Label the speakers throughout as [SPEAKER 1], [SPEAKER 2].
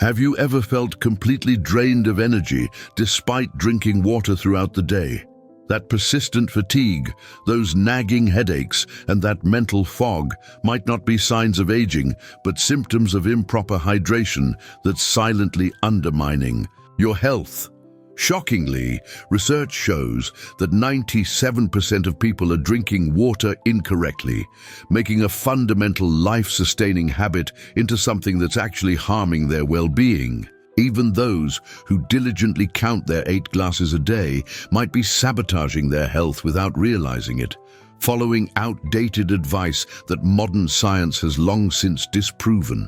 [SPEAKER 1] Have you ever felt completely drained of energy despite drinking water throughout the day? That persistent fatigue, those nagging headaches, and that mental fog might not be signs of aging, but symptoms of improper hydration that's silently undermining your health. Shockingly, research shows that 97% of people are drinking water incorrectly, making a fundamental life-sustaining habit into something that's actually harming their well-being. Even those who diligently count their 8 glasses a day might be sabotaging their health without realizing it, following outdated advice that modern science has long since disproven.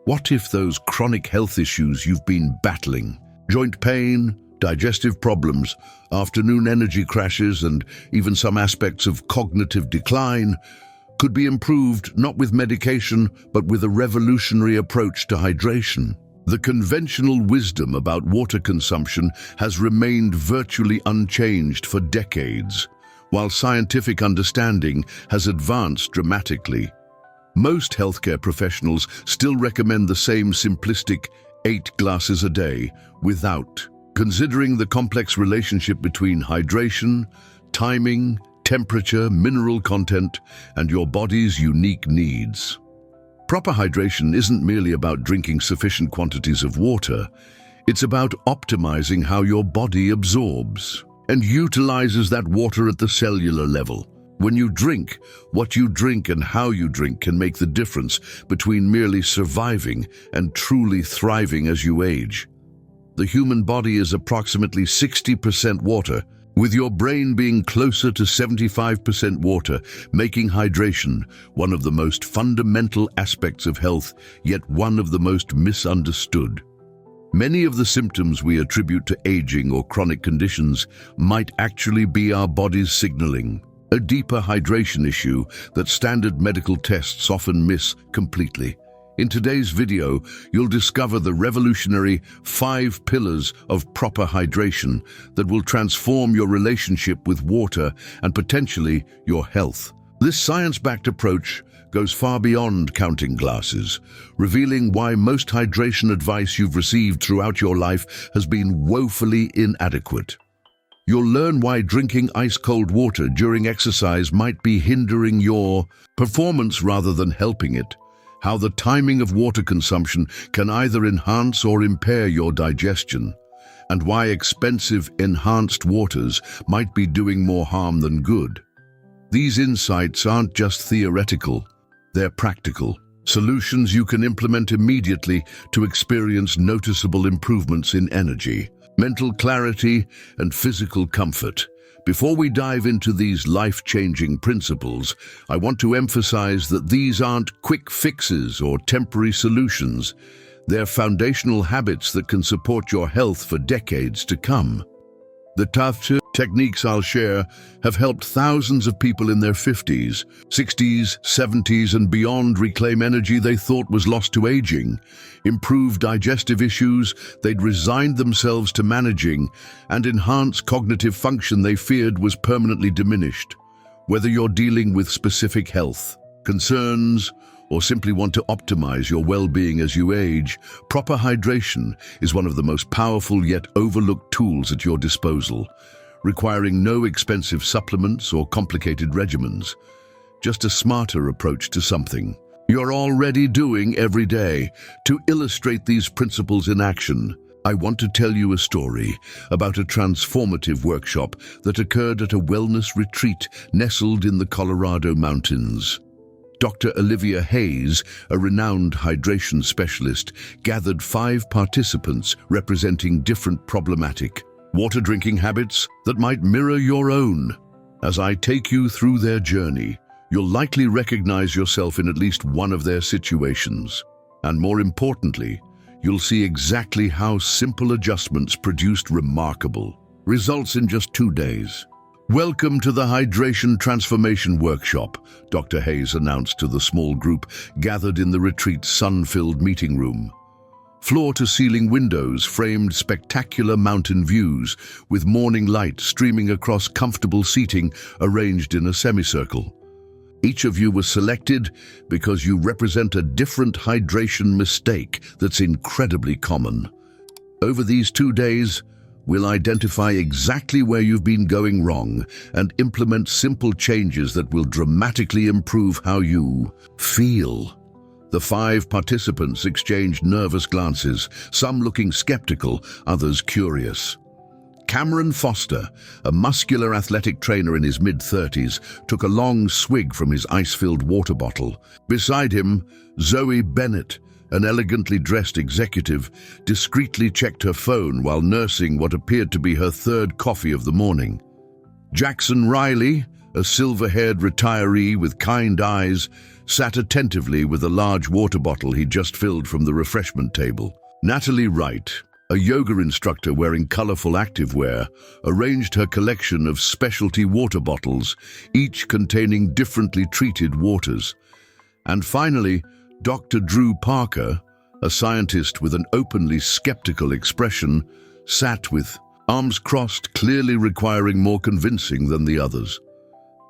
[SPEAKER 1] What if those chronic health issues you've been battling, joint pain, digestive problems, afternoon energy crashes, and even some aspects of cognitive decline, could be improved not with medication, but with a revolutionary approach to hydration? The conventional wisdom about water consumption has remained virtually unchanged for decades, while scientific understanding has advanced dramatically. Most healthcare professionals still recommend the same simplistic 8 glasses a day without considering the complex relationship between hydration, timing, temperature, mineral content, and your body's unique needs. Proper hydration isn't merely about drinking sufficient quantities of water. It's about optimizing how your body absorbs and utilizes that water at the cellular level. When you drink, what you drink and how you drink can make the difference between merely surviving and truly thriving as you age. The human body is approximately 60% water, with your brain being closer to 75% water, making hydration one of the most fundamental aspects of health, yet one of the most misunderstood. Many of the symptoms we attribute to aging or chronic conditions might actually be our body's signaling, a deeper hydration issue that standard medical tests often miss completely. In today's video, you'll discover the revolutionary 5 pillars of proper hydration that will transform your relationship with water and potentially your health. This science-backed approach goes far beyond counting glasses, revealing why most hydration advice you've received throughout your life has been woefully inadequate. You'll learn why drinking ice-cold water during exercise might be hindering your performance rather than helping it, how the timing of water consumption can either enhance or impair your digestion, and why expensive enhanced waters might be doing more harm than good. These insights aren't just theoretical, they're practical. Solutions you can implement immediately to experience noticeable improvements in energy, mental clarity, and physical comfort. Before we dive into these life-changing principles, I want to emphasize that these aren't quick fixes or temporary solutions. They're foundational habits that can support your health for decades to come. The tough techniques I'll share have helped thousands of people in their 50s, 60s, 70s, and beyond reclaim energy they thought was lost to aging, improve digestive issues they'd resigned themselves to managing, and enhance cognitive function they feared was permanently diminished. Whether you're dealing with specific health concerns or simply want to optimize your well-being as you age, proper hydration is one of the most powerful yet overlooked tools at your disposal, requiring no expensive supplements or complicated regimens, just a smarter approach to something you're already doing every day. To illustrate these principles in action, I want to tell you a story about a transformative workshop that occurred at a wellness retreat nestled in the Colorado mountains. Dr. Olivia Hayes, a renowned hydration specialist, gathered 5 participants representing different problematic water drinking habits that might mirror your own. As I take you through their journey, you'll likely recognize yourself in at least one of their situations. And more importantly, you'll see exactly how simple adjustments produced remarkable results in just 2 days. Welcome to the Hydration Transformation Workshop, Dr. Hayes announced to the small group gathered in the retreat's sun-filled meeting room. Floor-to-ceiling windows framed spectacular mountain views, with morning light streaming across comfortable seating arranged in a semicircle. Each of you was selected because you represent a different hydration mistake that's incredibly common. Over these 2 days, we'll identify exactly where you've been going wrong and implement simple changes that will dramatically improve how you feel. The 5 participants exchanged nervous glances, some looking skeptical, others curious. Cameron Foster, a muscular athletic trainer in his mid-30s, took a long swig from his ice-filled water bottle. Beside him, Zoe Bennett, an elegantly dressed executive, discreetly checked her phone while nursing what appeared to be her 3rd coffee of the morning. Jackson Riley, a silver-haired retiree with kind eyes, sat attentively with a large water bottle he just filled from the refreshment table. Natalie Wright, a yoga instructor wearing colorful activewear, arranged her collection of specialty water bottles, each containing differently treated waters. And finally, Dr. Drew Parker, a scientist with an openly skeptical expression, sat with arms crossed, clearly requiring more convincing than the others.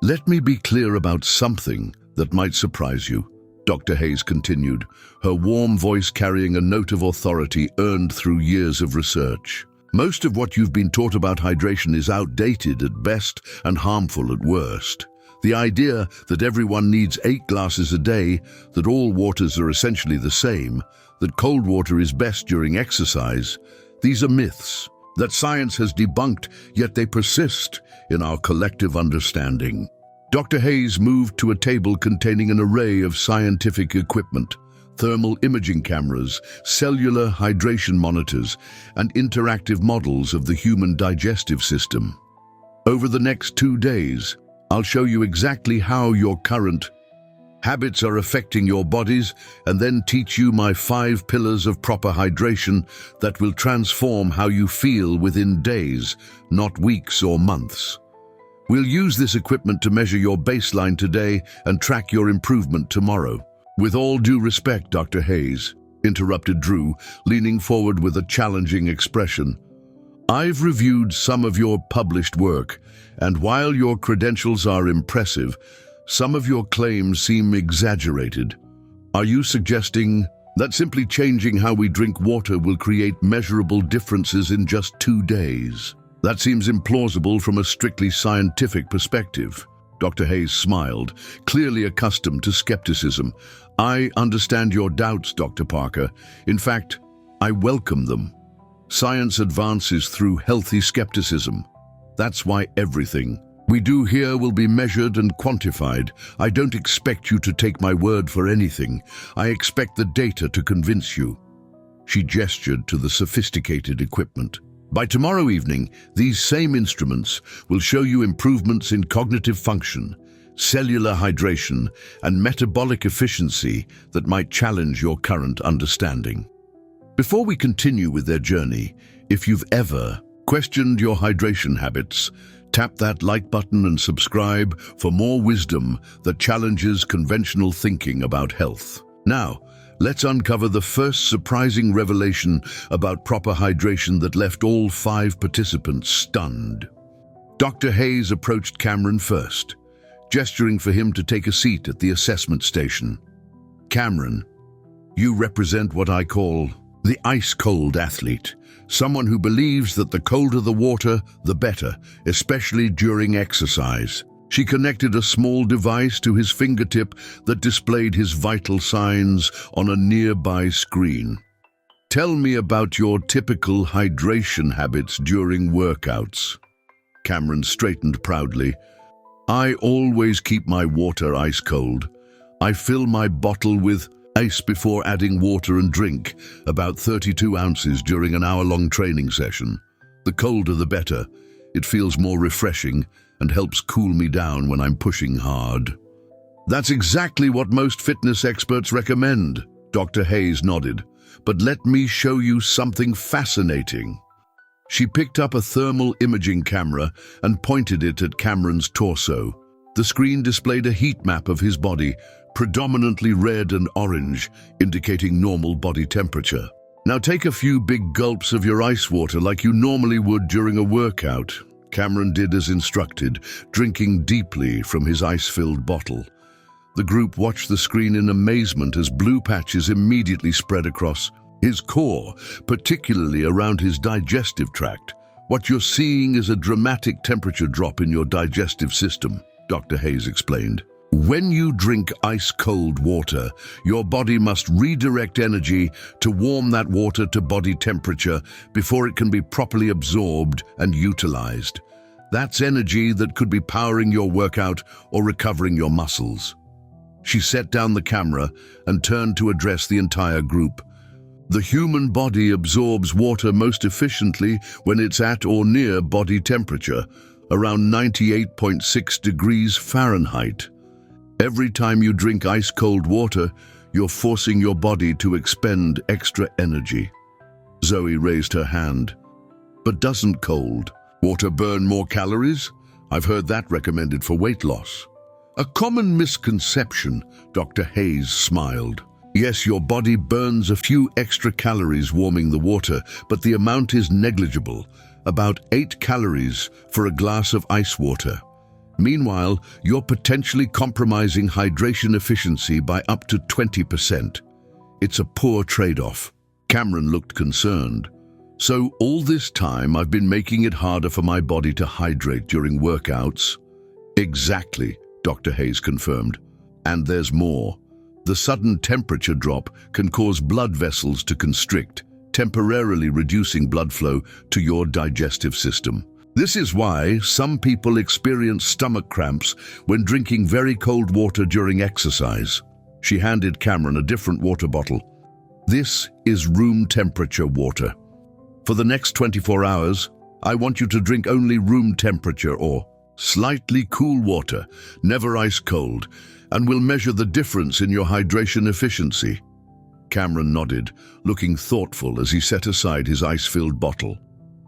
[SPEAKER 1] "Let me be clear about something that might surprise you," Dr. Hayes continued, her warm voice carrying a note of authority earned through years of research. "Most of what you've been taught about hydration is outdated at best and harmful at worst. The idea that everyone needs 8 glasses a day, that all waters are essentially the same, that cold water is best during exercise, these are myths that science has debunked, yet they persist in our collective understanding." Dr. Hayes moved to a table containing an array of scientific equipment: thermal imaging cameras, cellular hydration monitors, and interactive models of the human digestive system. Over the next 2 days, I'll show you exactly how your current habits are affecting your bodies, and then teach you my 5 pillars of proper hydration that will transform how you feel within days, not weeks or months. We'll use this equipment to measure your baseline today and track your improvement tomorrow. "With all due respect, Dr. Hayes," interrupted Drew, leaning forward with a challenging expression, "I've reviewed some of your published work, and while your credentials are impressive, some of your claims seem exaggerated. Are you suggesting that simply changing how we drink water will create measurable differences in just 2 days? That seems implausible from a strictly scientific perspective." Dr. Hayes smiled, clearly accustomed to skepticism. "I understand your doubts, Dr. Parker. In fact, I welcome them. Science advances through healthy skepticism. That's why everything we do here will be measured and quantified. I don't expect you to take my word for anything. I expect the data to convince you." She gestured to the sophisticated equipment. "By tomorrow evening, these same instruments will show you improvements in cognitive function, cellular hydration, and metabolic efficiency that might challenge your current understanding." Before we continue with their journey, if you've ever questioned your hydration habits, tap that like button and subscribe for more wisdom that challenges conventional thinking about health. Now, let's uncover the first surprising revelation about proper hydration that left all 5 participants stunned. Dr. Hayes approached Cameron first, gesturing for him to take a seat at the assessment station. "Cameron, you represent what I call the ice-cold athlete, someone who believes that the colder the water, the better, especially during exercise." She connected a small device to his fingertip that displayed his vital signs on a nearby screen. "Tell me about your typical hydration habits during workouts." Cameron straightened proudly. "I always keep my water ice cold. I fill my bottle with ice before adding water and drink, about 32 ounces during an hour-long training session. The colder the better. It feels more refreshing and helps cool me down when I'm pushing hard." "That's exactly what most fitness experts recommend," Dr. Hayes nodded. "But let me show you something fascinating." She picked up a thermal imaging camera and pointed it at Cameron's torso. The screen displayed a heat map of his body, predominantly red and orange, indicating normal body temperature. "Now take a few big gulps of your ice water like you normally would during a workout." Cameron did as instructed, drinking deeply from his ice-filled bottle. The group watched the screen in amazement as blue patches immediately spread across his core, particularly around his digestive tract. What you're seeing is a dramatic temperature drop in your digestive system, Dr. Hayes explained. When you drink ice-cold water, your body must redirect energy to warm that water to body temperature before it can be properly absorbed and utilized. That's energy that could be powering your workout or recovering your muscles. She set down the camera and turned to address the entire group. The human body absorbs water most efficiently when it's at or near body temperature, around 98.6 degrees Fahrenheit. Every time you drink ice-cold water, you're forcing your body to expend extra energy. Zoe raised her hand. But doesn't cold water burn more calories? I've heard that recommended for weight loss. A common misconception, Dr. Hayes smiled. Yes, your body burns a few extra calories warming the water, but the amount is negligible, about 8 calories for a glass of ice water. Meanwhile, you're potentially compromising hydration efficiency by up to 20%. It's a poor trade-off. Cameron looked concerned. So all this time I've been making it harder for my body to hydrate during workouts? Exactly, Dr. Hayes confirmed. And there's more. The sudden temperature drop can cause blood vessels to constrict, temporarily reducing blood flow to your digestive system. This is why some people experience stomach cramps when drinking very cold water during exercise. She handed Cameron a different water bottle. This is room temperature water. For the next 24 hours, I want you to drink only room temperature or slightly cool water, never ice cold, and we'll measure the difference in your hydration efficiency. Cameron nodded, looking thoughtful as he set aside his ice-filled bottle.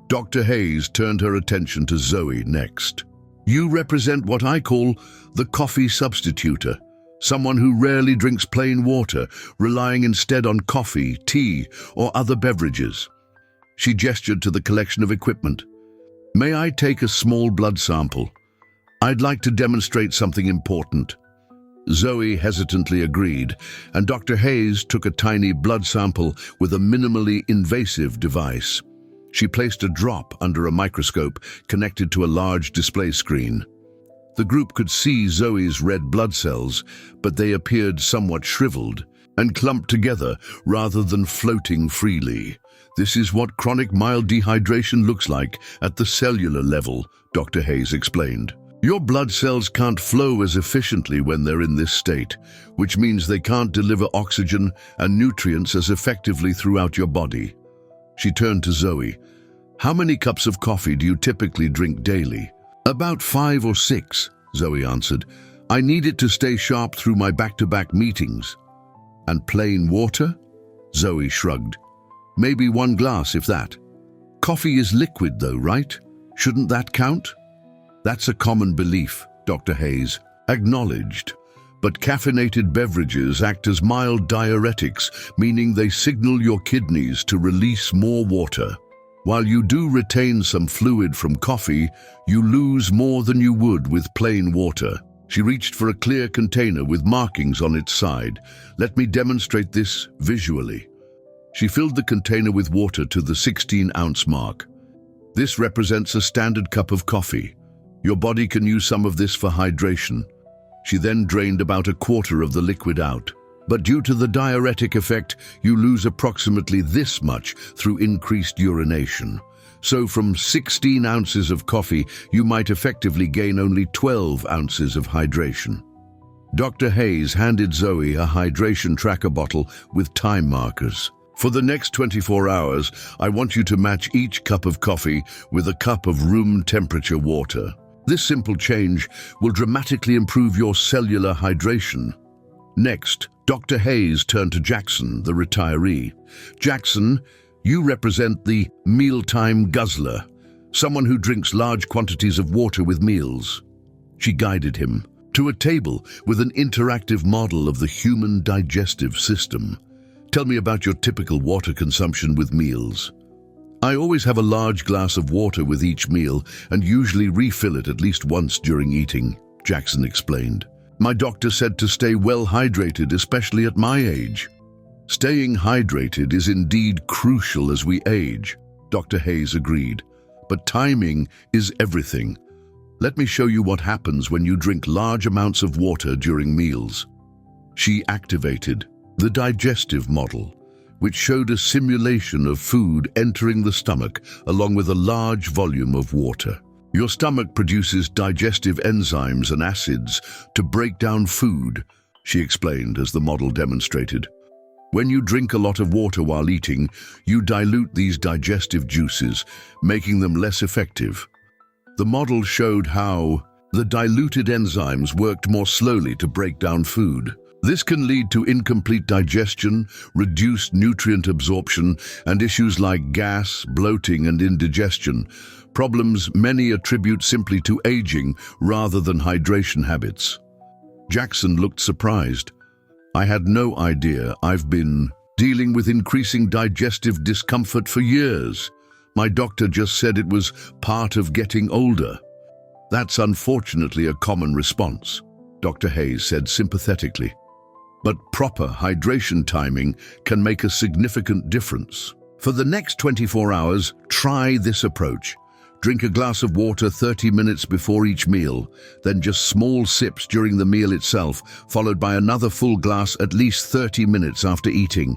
[SPEAKER 1] Dr. Hayes turned her attention to Zoe next. You represent what I call the coffee substituter, someone who rarely drinks plain water, relying instead on coffee, tea, or other beverages. She gestured to the collection of equipment. May I take a small blood sample? I'd like to demonstrate something important. Zoe hesitantly agreed, and Dr. Hayes took a tiny blood sample with a minimally invasive device. She placed a drop under a microscope connected to a large display screen. The group could see Zoe's red blood cells, but they appeared somewhat shriveled and clumped together rather than floating freely. This is what chronic mild dehydration looks like at the cellular level, Dr. Hayes explained. Your blood cells can't flow as efficiently when they're in this state, which means they can't deliver oxygen and nutrients as effectively throughout your body. She turned to Zoe. How many cups of coffee do you typically drink daily? About 5 or 6, Zoe answered. I need it to stay sharp through my back-to-back meetings. And plain water? Zoe shrugged. Maybe 1 glass, if that. Coffee is liquid though, right? Shouldn't that count? That's a common belief, Dr. Hayes acknowledged. But caffeinated beverages act as mild diuretics, meaning they signal your kidneys to release more water. While you do retain some fluid from coffee, you lose more than you would with plain water. She reached for a clear container with markings on its side. Let me demonstrate this visually. She filled the container with water to the 16-ounce mark. This represents a standard cup of coffee. Your body can use some of this for hydration. She then drained about a quarter of the liquid out. But due to the diuretic effect, you lose approximately this much through increased urination. So from 16 ounces of coffee, you might effectively gain only 12 ounces of hydration. Dr. Hayes handed Zoe a hydration tracker bottle with time markers. For the next 24 hours, I want you to match each cup of coffee with a cup of room temperature water. This simple change will dramatically improve your cellular hydration. Next, Dr. Hayes turned to Jackson, the retiree. Jackson, you represent the mealtime guzzler, someone who drinks large quantities of water with meals. She guided him to a table with an interactive model of the human digestive system. Tell me about your typical water consumption with meals. I always have a large glass of water with each meal and usually refill it at least once during eating, Jackson explained. My doctor said to stay well hydrated, especially at my age. Staying hydrated is indeed crucial as we age, Dr. Hayes agreed. But timing is everything. Let me show you what happens when you drink large amounts of water during meals. She activated the digestive model, which showed a simulation of food entering the stomach along with a large volume of water. Your stomach produces digestive enzymes and acids to break down food, she explained as the model demonstrated. When you drink a lot of water while eating, you dilute these digestive juices, making them less effective. The model showed how the diluted enzymes worked more slowly to break down food. This can lead to incomplete digestion, reduced nutrient absorption, and issues like gas, bloating, and indigestion, problems many attribute simply to aging rather than hydration habits. Jackson looked surprised. I had no idea. I've been dealing with increasing digestive discomfort for years. My doctor just said it was part of getting older. That's unfortunately a common response, Dr. Hayes said sympathetically. But proper hydration timing can make a significant difference. For the next 24 hours, try this approach. Drink a glass of water 30 minutes before each meal, then just small sips during the meal itself, followed by another full glass at least 30 minutes after eating.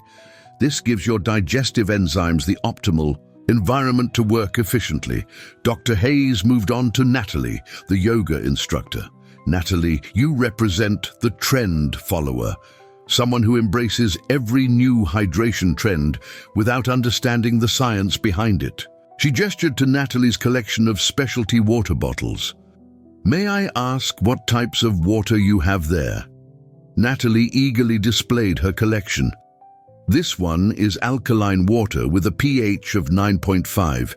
[SPEAKER 1] This gives your digestive enzymes the optimal environment to work efficiently. Dr. Hayes moved on to Natalie, the yoga instructor. Natalie, you represent the trend follower, someone who embraces every new hydration trend without understanding the science behind it. She gestured to Natalie's collection of specialty water bottles. May I ask what types of water you have there? Natalie eagerly displayed her collection. This one is alkaline water with a pH of 9.5.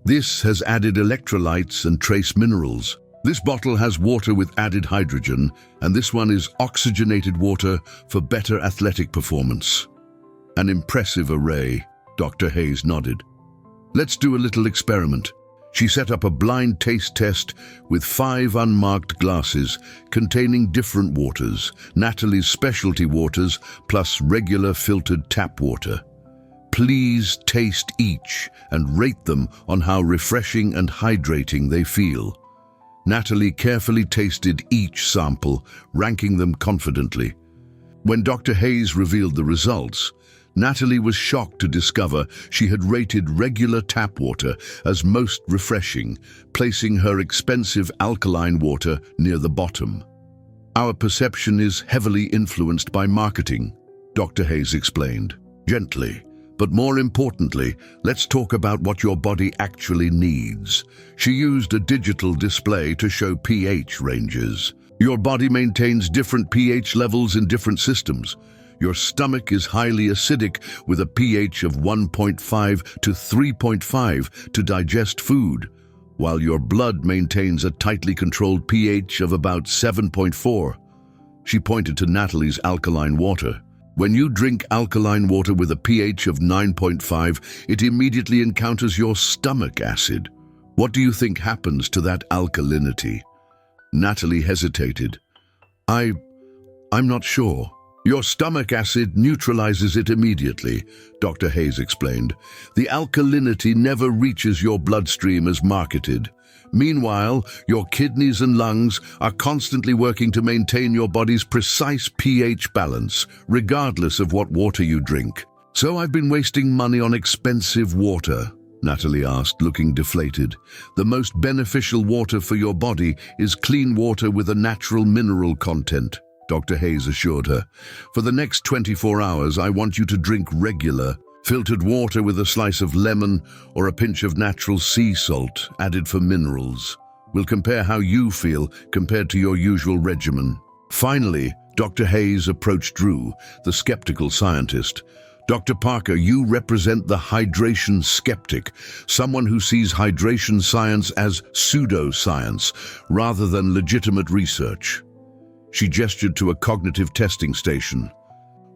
[SPEAKER 1] This has added electrolytes and trace minerals. This bottle has water with added hydrogen, and this one is oxygenated water for better athletic performance. An impressive array, Dr. Hayes nodded. Let's do a little experiment. She set up a blind taste test with 5 unmarked glasses containing different waters, Natalie's specialty waters plus regular filtered tap water. Please taste each and rate them on how refreshing and hydrating they feel. Natalie carefully tasted each sample, ranking them confidently. When Dr. Hayes revealed the results, Natalie was shocked to discover she had rated regular tap water as most refreshing, placing her expensive alkaline water near the bottom. Our perception is heavily influenced by marketing, Dr. Hayes explained, gently. But more importantly, let's talk about what your body actually needs. She used a digital display to show pH ranges. Your body maintains different pH levels in different systems. Your stomach is highly acidic with a pH of 1.5 to 3.5 to digest food, while your blood maintains a tightly controlled pH of about 7.4. She pointed to Natalie's alkaline water. When you drink alkaline water with a pH of 9.5, it immediately encounters your stomach acid. What do you think happens to that alkalinity? Natalie hesitated. I'm not sure. Your stomach acid neutralizes it immediately, Dr. Hayes explained. The alkalinity never reaches your bloodstream as marketed. Meanwhile, your kidneys and lungs are constantly working to maintain your body's precise pH balance, regardless of what water you drink. So I've been wasting money on expensive water, Natalie asked, looking deflated. The most beneficial water for your body is clean water with a natural mineral content, Dr. Hayes assured her. For the next 24 hours, I want you to drink regular, filtered water with a slice of lemon or a pinch of natural sea salt added for minerals. We'll compare how you feel compared to your usual regimen. Finally, Dr. Hayes approached Drew, the skeptical scientist. Dr. Parker, you represent the hydration skeptic, someone who sees hydration science as pseudoscience rather than legitimate research. She gestured to a cognitive testing station.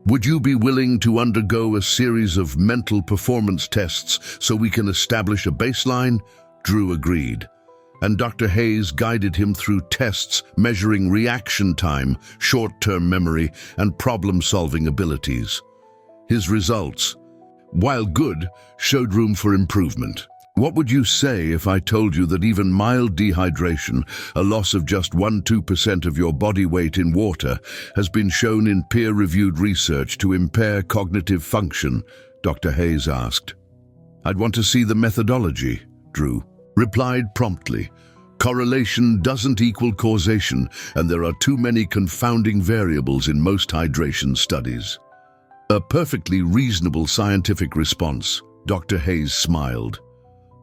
[SPEAKER 1] Would you be willing to undergo a series of mental performance tests so we can establish a baseline? Drew agreed. and Dr. Hayes guided him through tests measuring reaction time, short-term memory, and problem-solving abilities. His results, while good, showed room for improvement. What would you say if I told you that even mild dehydration, a loss of just 1–2% of your body weight in water, has been shown in peer-reviewed research to impair cognitive function? Dr. Hayes asked. I'd want to see the methodology, Drew replied promptly. Correlation doesn't equal causation, and there are too many confounding variables in most hydration studies. A perfectly reasonable scientific response, Dr. Hayes smiled.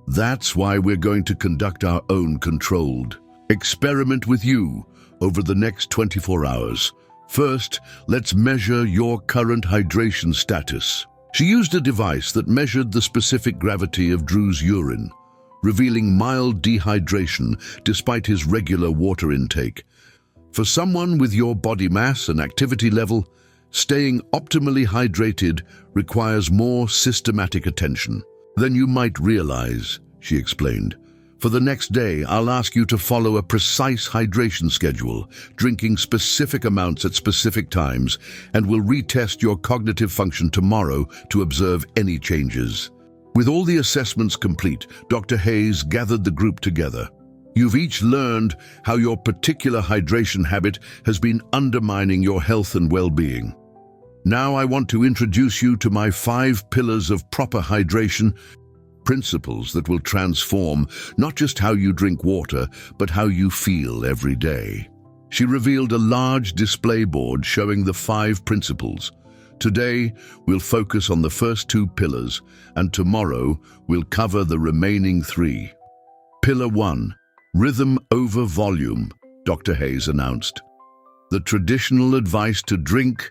[SPEAKER 1] That's why we're going to conduct our own controlled experiment with you over the next 24 hours. First, let's measure your current hydration status. She used a device that measured the specific gravity of Drew's urine, revealing mild dehydration despite his regular water intake. For someone with your body mass and activity level, staying optimally hydrated requires more systematic attention than you might realize, she explained. For the next day, I'll ask you to follow a precise hydration schedule, drinking specific amounts at specific times, and we'll retest your cognitive function tomorrow to observe any changes. With all the assessments complete, Dr. Hayes gathered the group together. You've each learned how your particular hydration habit has been undermining your health and well-being. Now I want to introduce you to my 5 pillars of proper hydration, principles that will transform not just how you drink water, but how you feel every day. She revealed a large display board showing the 5 principles. Today, we'll focus on the first 2 pillars, and tomorrow we'll cover the remaining 3. Pillar 1, rhythm over volume, Dr. Hayes announced. The traditional advice to drink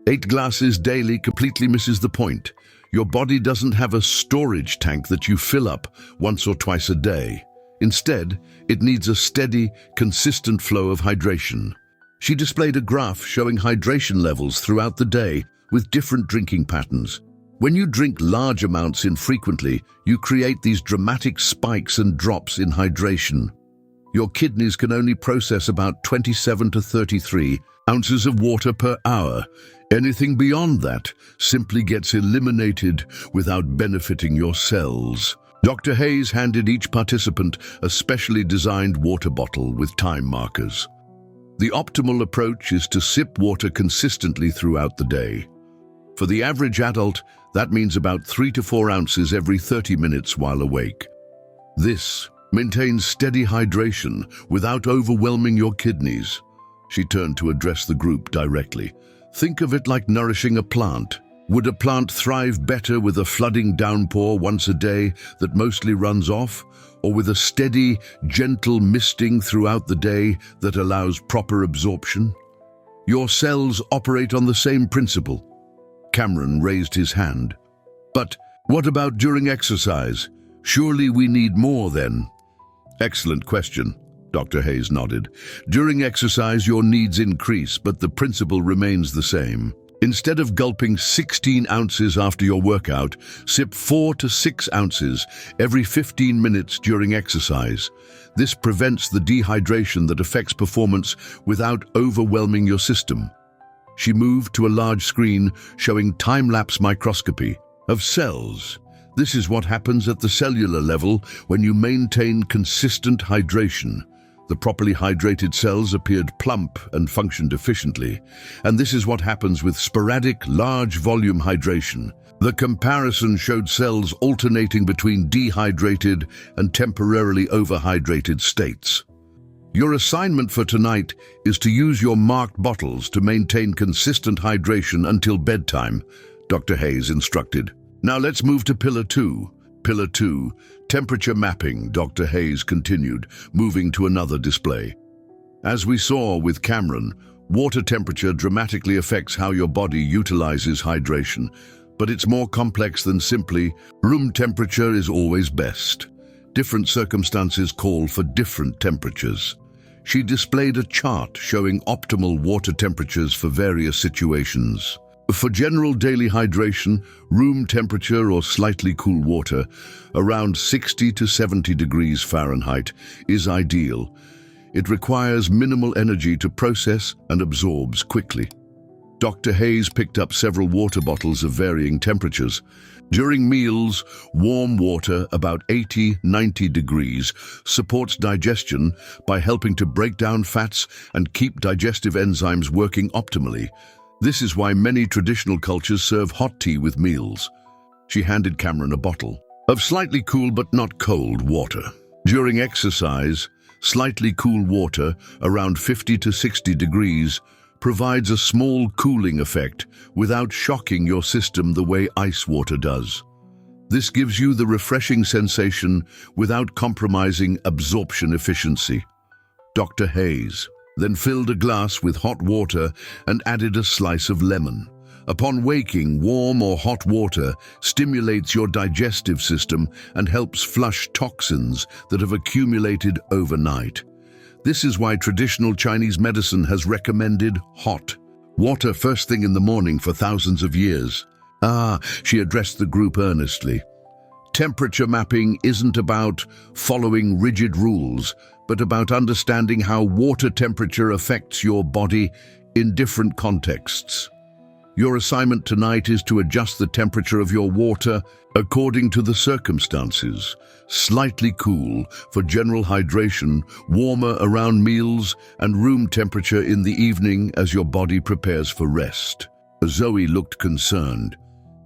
[SPEAKER 1] 8 glasses daily completely misses the point. Your body doesn't have a storage tank that you fill up once or twice a day. Instead, it needs a steady, consistent flow of hydration. She displayed a graph showing hydration levels throughout the day with different drinking patterns. When you drink large amounts infrequently, you create these dramatic spikes and drops in hydration. Your kidneys can only process about 27 to 33 ounces of water per hour. Anything beyond that simply gets eliminated without benefiting your cells. Dr. Hayes handed each participant a specially designed water bottle with time markers. The optimal approach is to sip water consistently throughout the day. For the average adult, that means about 3 to 4 ounces every 30 minutes while awake. This maintains steady hydration without overwhelming your kidneys. She turned to address the group directly. Think of it like nourishing a plant. Would a plant thrive better with a flooding downpour once a day that mostly runs off, or with a steady, gentle misting throughout the day that allows proper absorption? Your cells operate on the same principle. Cameron raised his hand. But what about during exercise? Surely we need more then? Excellent question. Dr. Hayes nodded. During exercise, your needs increase, but the principle remains the same. Instead of gulping 16 ounces after your workout, sip 4 to 6 ounces every 15 minutes during exercise. This prevents the dehydration that affects performance without overwhelming your system. She moved to a large screen showing time-lapse microscopy of cells. This is what happens at the cellular level when you maintain consistent hydration. The properly hydrated cells appeared plump and functioned efficiently, and this is what happens with sporadic, large-volume hydration. The comparison showed cells alternating between dehydrated and temporarily overhydrated states. Your assignment for tonight is to use your marked bottles to maintain consistent hydration until bedtime, Dr. Hayes instructed. Now let's move to Pillar 2. Pillar 2, temperature mapping, Dr. Hayes continued, moving to another display. As we saw with Cameron, water temperature dramatically affects how your body utilizes hydration, but it's more complex than simply room temperature is always best. Different circumstances call for different temperatures. She displayed a chart showing optimal water temperatures for various situations. For general daily hydration, room temperature or slightly cool water, around 60 to 70 degrees Fahrenheit, is ideal. It requires minimal energy to process and absorbs quickly. Dr. Hayes picked up several water bottles of varying temperatures. During meals, warm water, about 80-90 degrees, supports digestion by helping to break down fats and keep digestive enzymes working optimally. This is why many traditional cultures serve hot tea with meals. She handed Cameron a bottle of slightly cool but not cold water. During exercise, slightly cool water, around 50 to 60 degrees, provides a small cooling effect without shocking your system the way ice water does. This gives you the refreshing sensation without compromising absorption efficiency. Dr. Hayes then filled a glass with hot water and added a slice of lemon. Upon waking, warm or hot water stimulates your digestive system and helps flush toxins that have accumulated overnight. This is why traditional Chinese medicine has recommended hot water first thing in the morning for thousands of years. She addressed the group earnestly. Temperature mapping isn't about following rigid rules, but about understanding how water temperature affects your body in different contexts. Your assignment tonight is to adjust the temperature of your water according to the circumstances. Slightly cool for general hydration, warmer around meals, and room temperature in the evening as your body prepares for rest. Zoe looked concerned.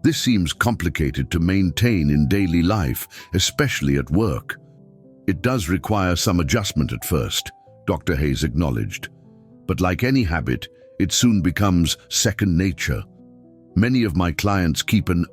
[SPEAKER 1] This seems complicated to maintain in daily life, especially at work. It does require some adjustment at first, Dr. Hayes acknowledged. But like any habit, it soon becomes second nature. Many of my clients keep an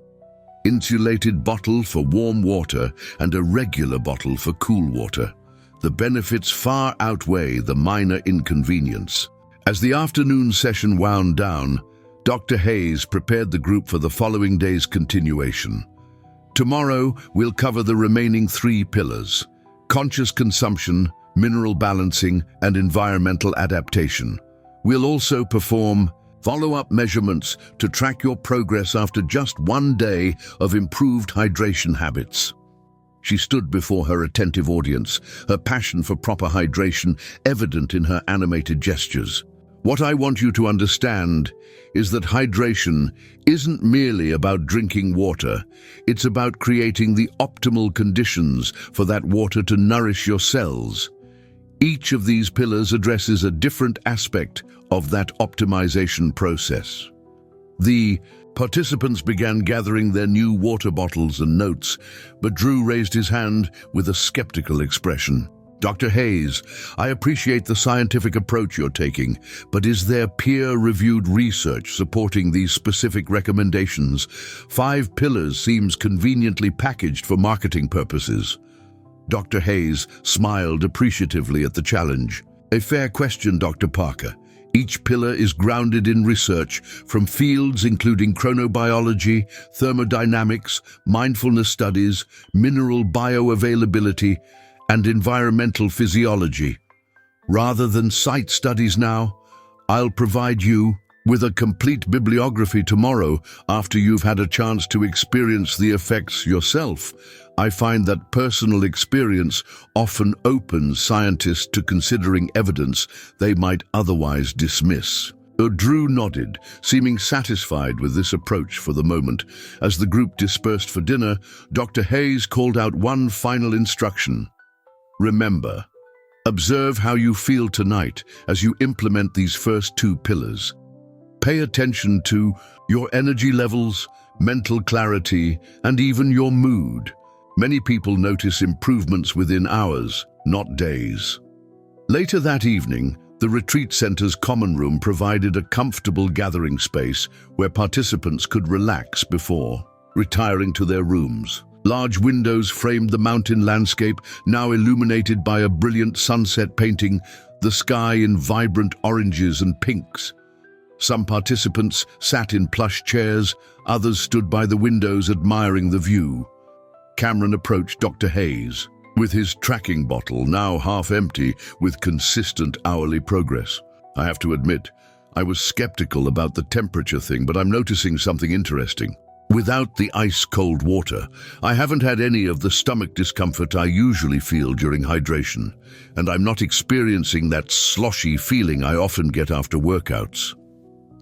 [SPEAKER 1] insulated bottle for warm water and a regular bottle for cool water. The benefits far outweigh the minor inconvenience. As the afternoon session wound down, Dr. Hayes prepared the group for the following day's continuation. Tomorrow, we'll cover the remaining 3 pillars: conscious consumption, mineral balancing, and environmental adaptation. We'll also perform follow-up measurements to track your progress after just 1 day of improved hydration habits. She stood before her attentive audience, her passion for proper hydration evident in her animated gestures. What I want you to understand is that hydration isn't merely about drinking water. It's about creating the optimal conditions for that water to nourish your cells. Each of these pillars addresses a different aspect of that optimization process. The participants began gathering their new water bottles and notes, but Drew raised his hand with a skeptical expression. Dr. Hayes, I appreciate the scientific approach you're taking, but is there peer-reviewed research supporting these specific recommendations? 5 pillars seems conveniently packaged for marketing purposes. Dr. Hayes smiled appreciatively at the challenge. A fair question, Dr. Parker. Each pillar is grounded in research from fields including chronobiology, thermodynamics, mindfulness studies, mineral bioavailability, and environmental physiology. Rather than cite studies now, I'll provide you with a complete bibliography tomorrow after you've had a chance to experience the effects yourself. I find that personal experience often opens scientists to considering evidence they might otherwise dismiss. Drew nodded, seeming satisfied with this approach for the moment. As the group dispersed for dinner, Dr. Hayes called out one final instruction. Remember, observe how you feel tonight as you implement these first 2 pillars. Pay attention to your energy levels, mental clarity, and even your mood. Many people notice improvements within hours, not days. Later that evening, the retreat center's common room provided a comfortable gathering space where participants could relax before retiring to their rooms. Large windows framed the mountain landscape, now illuminated by a brilliant sunset painting the sky in vibrant oranges and pinks. Some participants sat in plush chairs, others stood by the windows admiring the view. Cameron approached Dr. Hayes, with his tracking bottle now half empty with consistent hourly progress. I have to admit, I was skeptical about the temperature thing, but I'm noticing something interesting. Without the ice-cold water, I haven't had any of the stomach discomfort I usually feel during hydration, and I'm not experiencing that sloshy feeling I often get after workouts.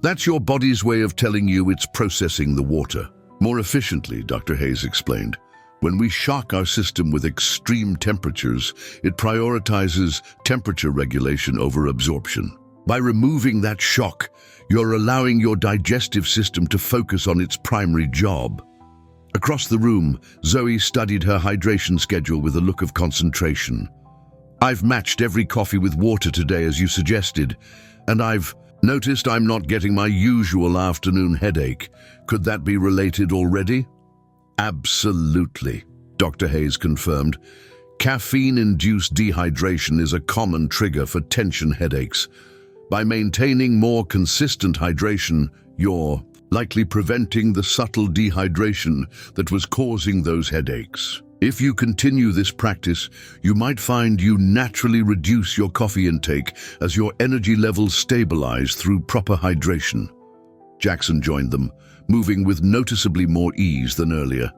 [SPEAKER 1] That's your body's way of telling you it's processing the water more efficiently, Dr. Hayes explained. When we shock our system with extreme temperatures, it prioritizes temperature regulation over absorption. By removing that shock, you're allowing your digestive system to focus on its primary job. Across the room, Zoe studied her hydration schedule with a look of concentration. I've matched every coffee with water today as you suggested, and I've noticed I'm not getting my usual afternoon headache. Could that be related already? Absolutely, Dr. Hayes confirmed. Caffeine-induced dehydration is a common trigger for tension headaches. By maintaining more consistent hydration, you're likely preventing the subtle dehydration that was causing those headaches. If you continue this practice, you might find you naturally reduce your coffee intake as your energy levels stabilize through proper hydration. Jackson joined them, moving with noticeably more ease than earlier.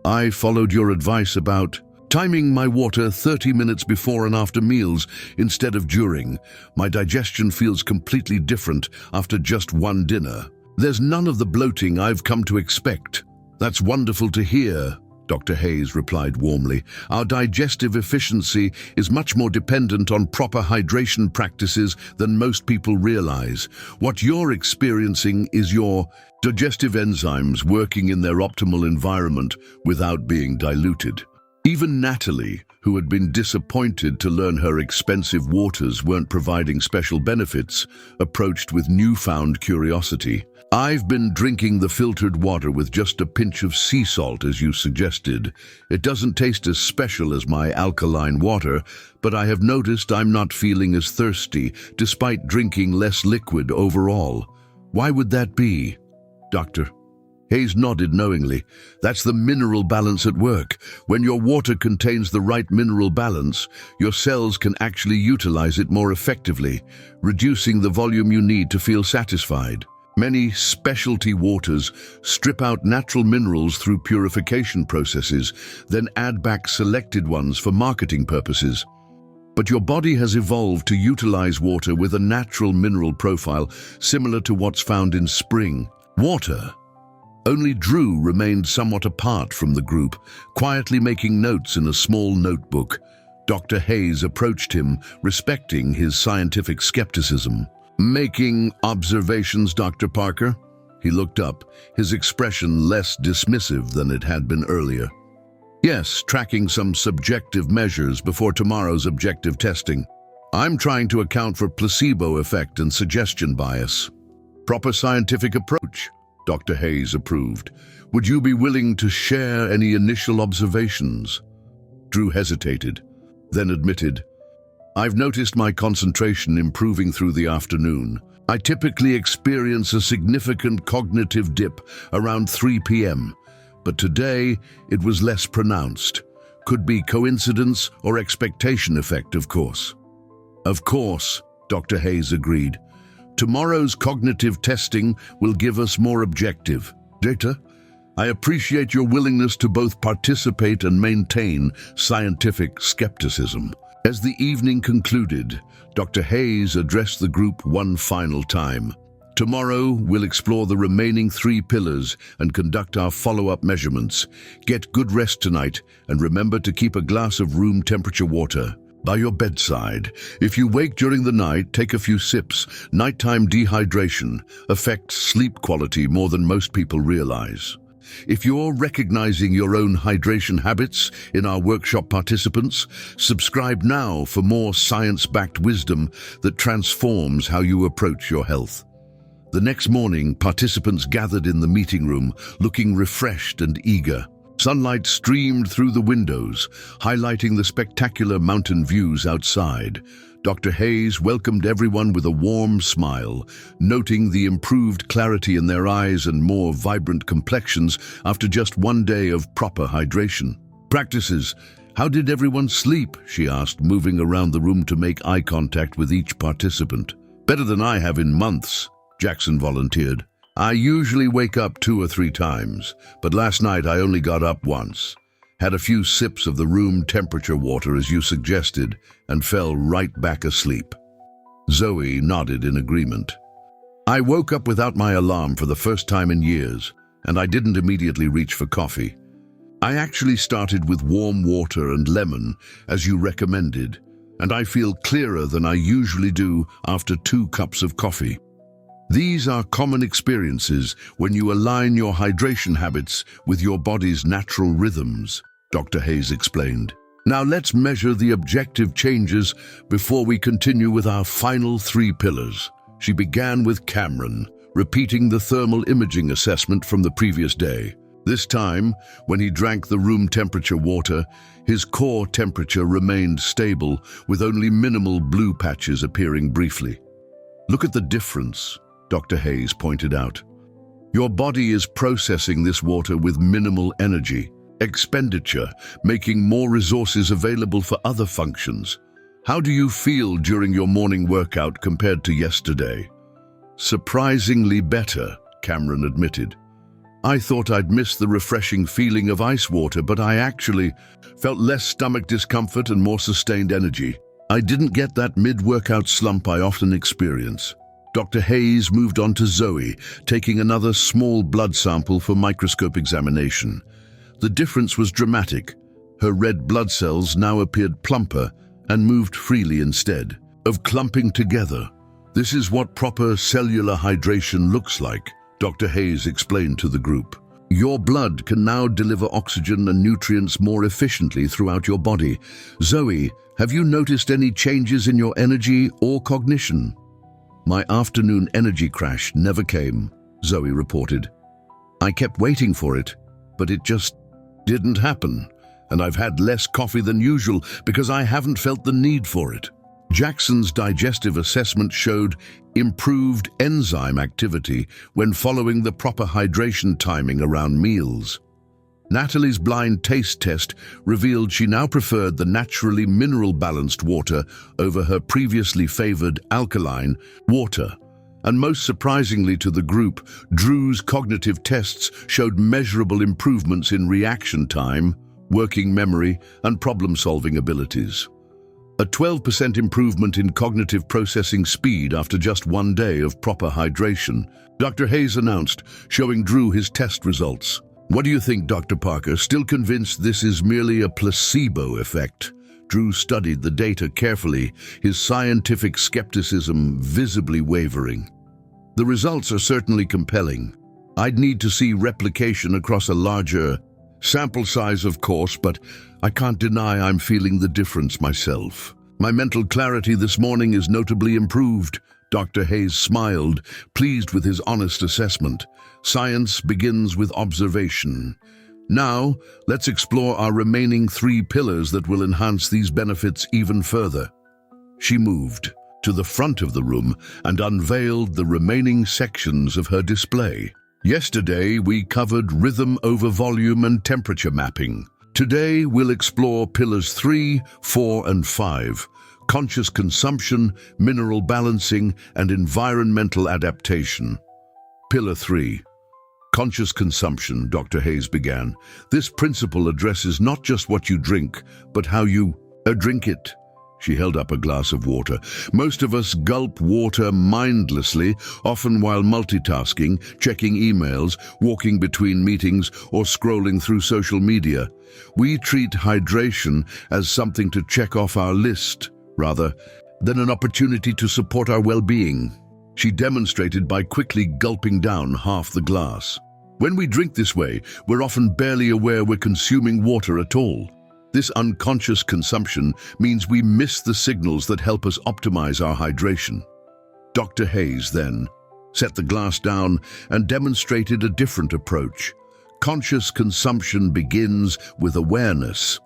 [SPEAKER 1] I followed your advice about timing my water 30 minutes before and after meals instead of during. My digestion feels completely different after just one dinner. There's none of the bloating I've come to expect. That's wonderful to hear, Dr. Hayes replied warmly. Our digestive efficiency is much more dependent on proper hydration practices than most people realize. What you're experiencing is your digestive enzymes working in their optimal environment without being diluted. Even Natalie, who had been disappointed to learn her expensive waters weren't providing special benefits, approached with newfound curiosity. I've been drinking the filtered water with just a pinch of sea salt, as you suggested. It doesn't taste as special as my alkaline water, but I have noticed I'm not feeling as thirsty, despite drinking less liquid overall. Why would that be, Doctor? Hayes nodded knowingly. That's the mineral balance at work. When your water contains the right mineral balance, your cells can actually utilize it more effectively, reducing the volume you need to feel satisfied. Many specialty waters strip out natural minerals through purification processes, then add back selected ones for marketing purposes. But your body has evolved to utilize water with a natural mineral profile similar to what's found in spring water. Only Drew remained somewhat apart from the group, quietly making notes in a small notebook. Dr. Hayes approached him, respecting his scientific skepticism. Making observations, Dr. Parker? He looked up, his expression less dismissive than it had been earlier. Yes, tracking some subjective measures before tomorrow's objective testing. I'm trying to account for placebo effect and suggestion bias. Proper scientific approach, Dr. Hayes approved. Would you be willing to share any initial observations? Drew hesitated, then admitted, I've noticed my concentration improving through the afternoon. I typically experience a significant cognitive dip around 3 p.m., but today it was less pronounced. Could be coincidence or expectation effect, of course. Of course, Dr. Hayes agreed. Tomorrow's cognitive testing will give us more objective data. I appreciate your willingness to both participate and maintain scientific skepticism. As the evening concluded, Dr. Hayes addressed the group one final time. Tomorrow, we'll explore the remaining 3 pillars and conduct our follow-up measurements. Get good rest tonight, and remember to keep a glass of room temperature water by your bedside. If you wake during the night, take a few sips. Nighttime dehydration affects sleep quality more than most people realize. If you're recognizing your own hydration habits in our workshop participants, subscribe now for more science-backed wisdom that transforms how you approach your health. The next morning, participants gathered in the meeting room, looking refreshed and eager. Sunlight streamed through the windows, highlighting the spectacular mountain views outside. Dr. Hayes welcomed everyone with a warm smile, noting the improved clarity in their eyes and more vibrant complexions after just one day of proper hydration. Practices. How did everyone sleep? She asked, moving around the room to make eye contact with each participant. Better than I have in months, Jackson volunteered. I usually wake up 2 or 3 times, but last night I only got up once. Had a few sips of the room temperature water as you suggested, and fell right back asleep. Zoe nodded in agreement. I woke up without my alarm for the first time in years, and I didn't immediately reach for coffee. I actually started with warm water and lemon, as you recommended, and I feel clearer than I usually do after 2 cups of coffee. These are common experiences when you align your hydration habits with your body's natural rhythms, Dr. Hayes explained. Now let's measure the objective changes before we continue with our final 3 pillars. She began with Cameron, repeating the thermal imaging assessment from the previous day. This time, when he drank the room temperature water, his core temperature remained stable, with only minimal blue patches appearing briefly. Look at the difference, Dr. Hayes pointed out. Your body is processing this water with minimal energy expenditure, making more resources available for other functions. How do you feel during your morning workout compared to yesterday? Surprisingly better, Cameron admitted. I thought I'd miss the refreshing feeling of ice water, but I actually felt less stomach discomfort and more sustained energy. I didn't get that mid-workout slump I often experience. Dr. Hayes moved on to Zoe, taking another small blood sample for microscope examination. The difference was dramatic. Her red blood cells now appeared plumper and moved freely instead of clumping together. This is what proper cellular hydration looks like, Dr. Hayes explained to the group. Your blood can now deliver oxygen and nutrients more efficiently throughout your body. Zoe, have you noticed any changes in your energy or cognition? My afternoon energy crash never came, Zoe reported. I kept waiting for it, but it just didn't happen, and I've had less coffee than usual because I haven't felt the need for it. Jackson's digestive assessment showed improved enzyme activity when following the proper hydration timing around meals. Natalie's blind taste test revealed she now preferred the naturally mineral-balanced water over her previously favored alkaline water. And most surprisingly to the group, Drew's cognitive tests showed measurable improvements in reaction time, working memory, and problem-solving abilities. A 12% improvement in cognitive processing speed after just 1 day of proper hydration, Dr. Hayes announced, showing Drew his test results. What do you think, Dr. Parker? Still convinced this is merely a placebo effect? Drew studied the data carefully, his scientific skepticism visibly wavering. The results are certainly compelling. I'd need to see replication across a larger sample size, of course, but I can't deny I'm feeling the difference myself. My mental clarity this morning is notably improved. Dr. Hayes smiled, pleased with his honest assessment. Science begins with observation. Now, let's explore our remaining 3 pillars that will enhance these benefits even further. She moved to the front of the room and unveiled the remaining sections of her display. Yesterday, we covered rhythm over volume and temperature mapping. Today, we'll explore pillars 3, 4, and 5, conscious consumption, mineral balancing, and environmental adaptation. Pillar 3. Conscious consumption, Dr. Hayes began. This principle addresses not just what you drink, but how you drink it. She held up a glass of water. Most of us gulp water mindlessly, often while multitasking, checking emails, walking between meetings, or scrolling through social media. We treat hydration as something to check off our list, rather than an opportunity to support our well-being. She demonstrated by quickly gulping down half the glass. When we drink this way, we're often barely aware we're consuming water at all. This unconscious consumption means we miss the signals that help us optimize our hydration. Dr. Hayes then set the glass down and demonstrated a different approach. Conscious consumption begins with awareness.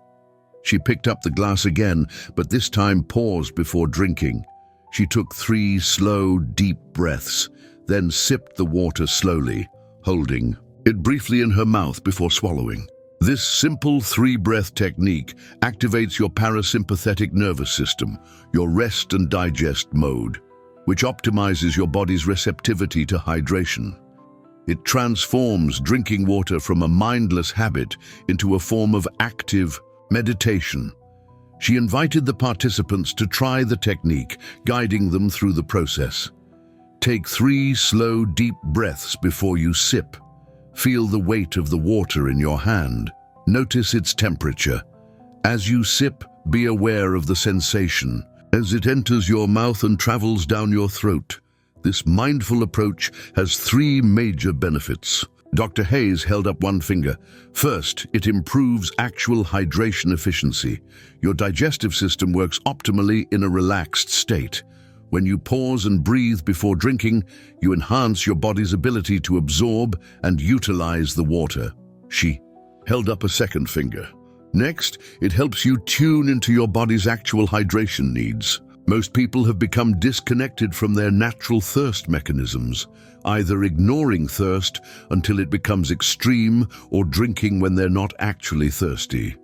[SPEAKER 1] She picked up the glass again, but this time paused before drinking. She took 3 slow, deep breaths, then sipped the water slowly, holding it briefly in her mouth before swallowing. This simple 3-breath technique activates your parasympathetic nervous system, your rest and digest mode. which optimizes your body's receptivity to hydration. It transforms drinking water from a mindless habit into a form of active meditation. She invited the participants to try the technique, guiding them through the process. Take 3 slow, deep breaths before you sip. Feel the weight of the water in your hand. Notice its temperature. As you sip, be aware of the sensation as it enters your mouth and travels down your throat. This mindful approach has 3 major benefits. Dr. Hayes held up one finger. First, it improves actual hydration efficiency. Your digestive system works optimally in a relaxed state. When you pause and breathe before drinking, you enhance your body's ability to absorb and utilize the water. She held up a second finger. Next, it helps you tune into your body's actual hydration needs. Most people have become disconnected from their natural thirst mechanisms, either ignoring thirst until it becomes extreme or drinking when they're not actually thirsty.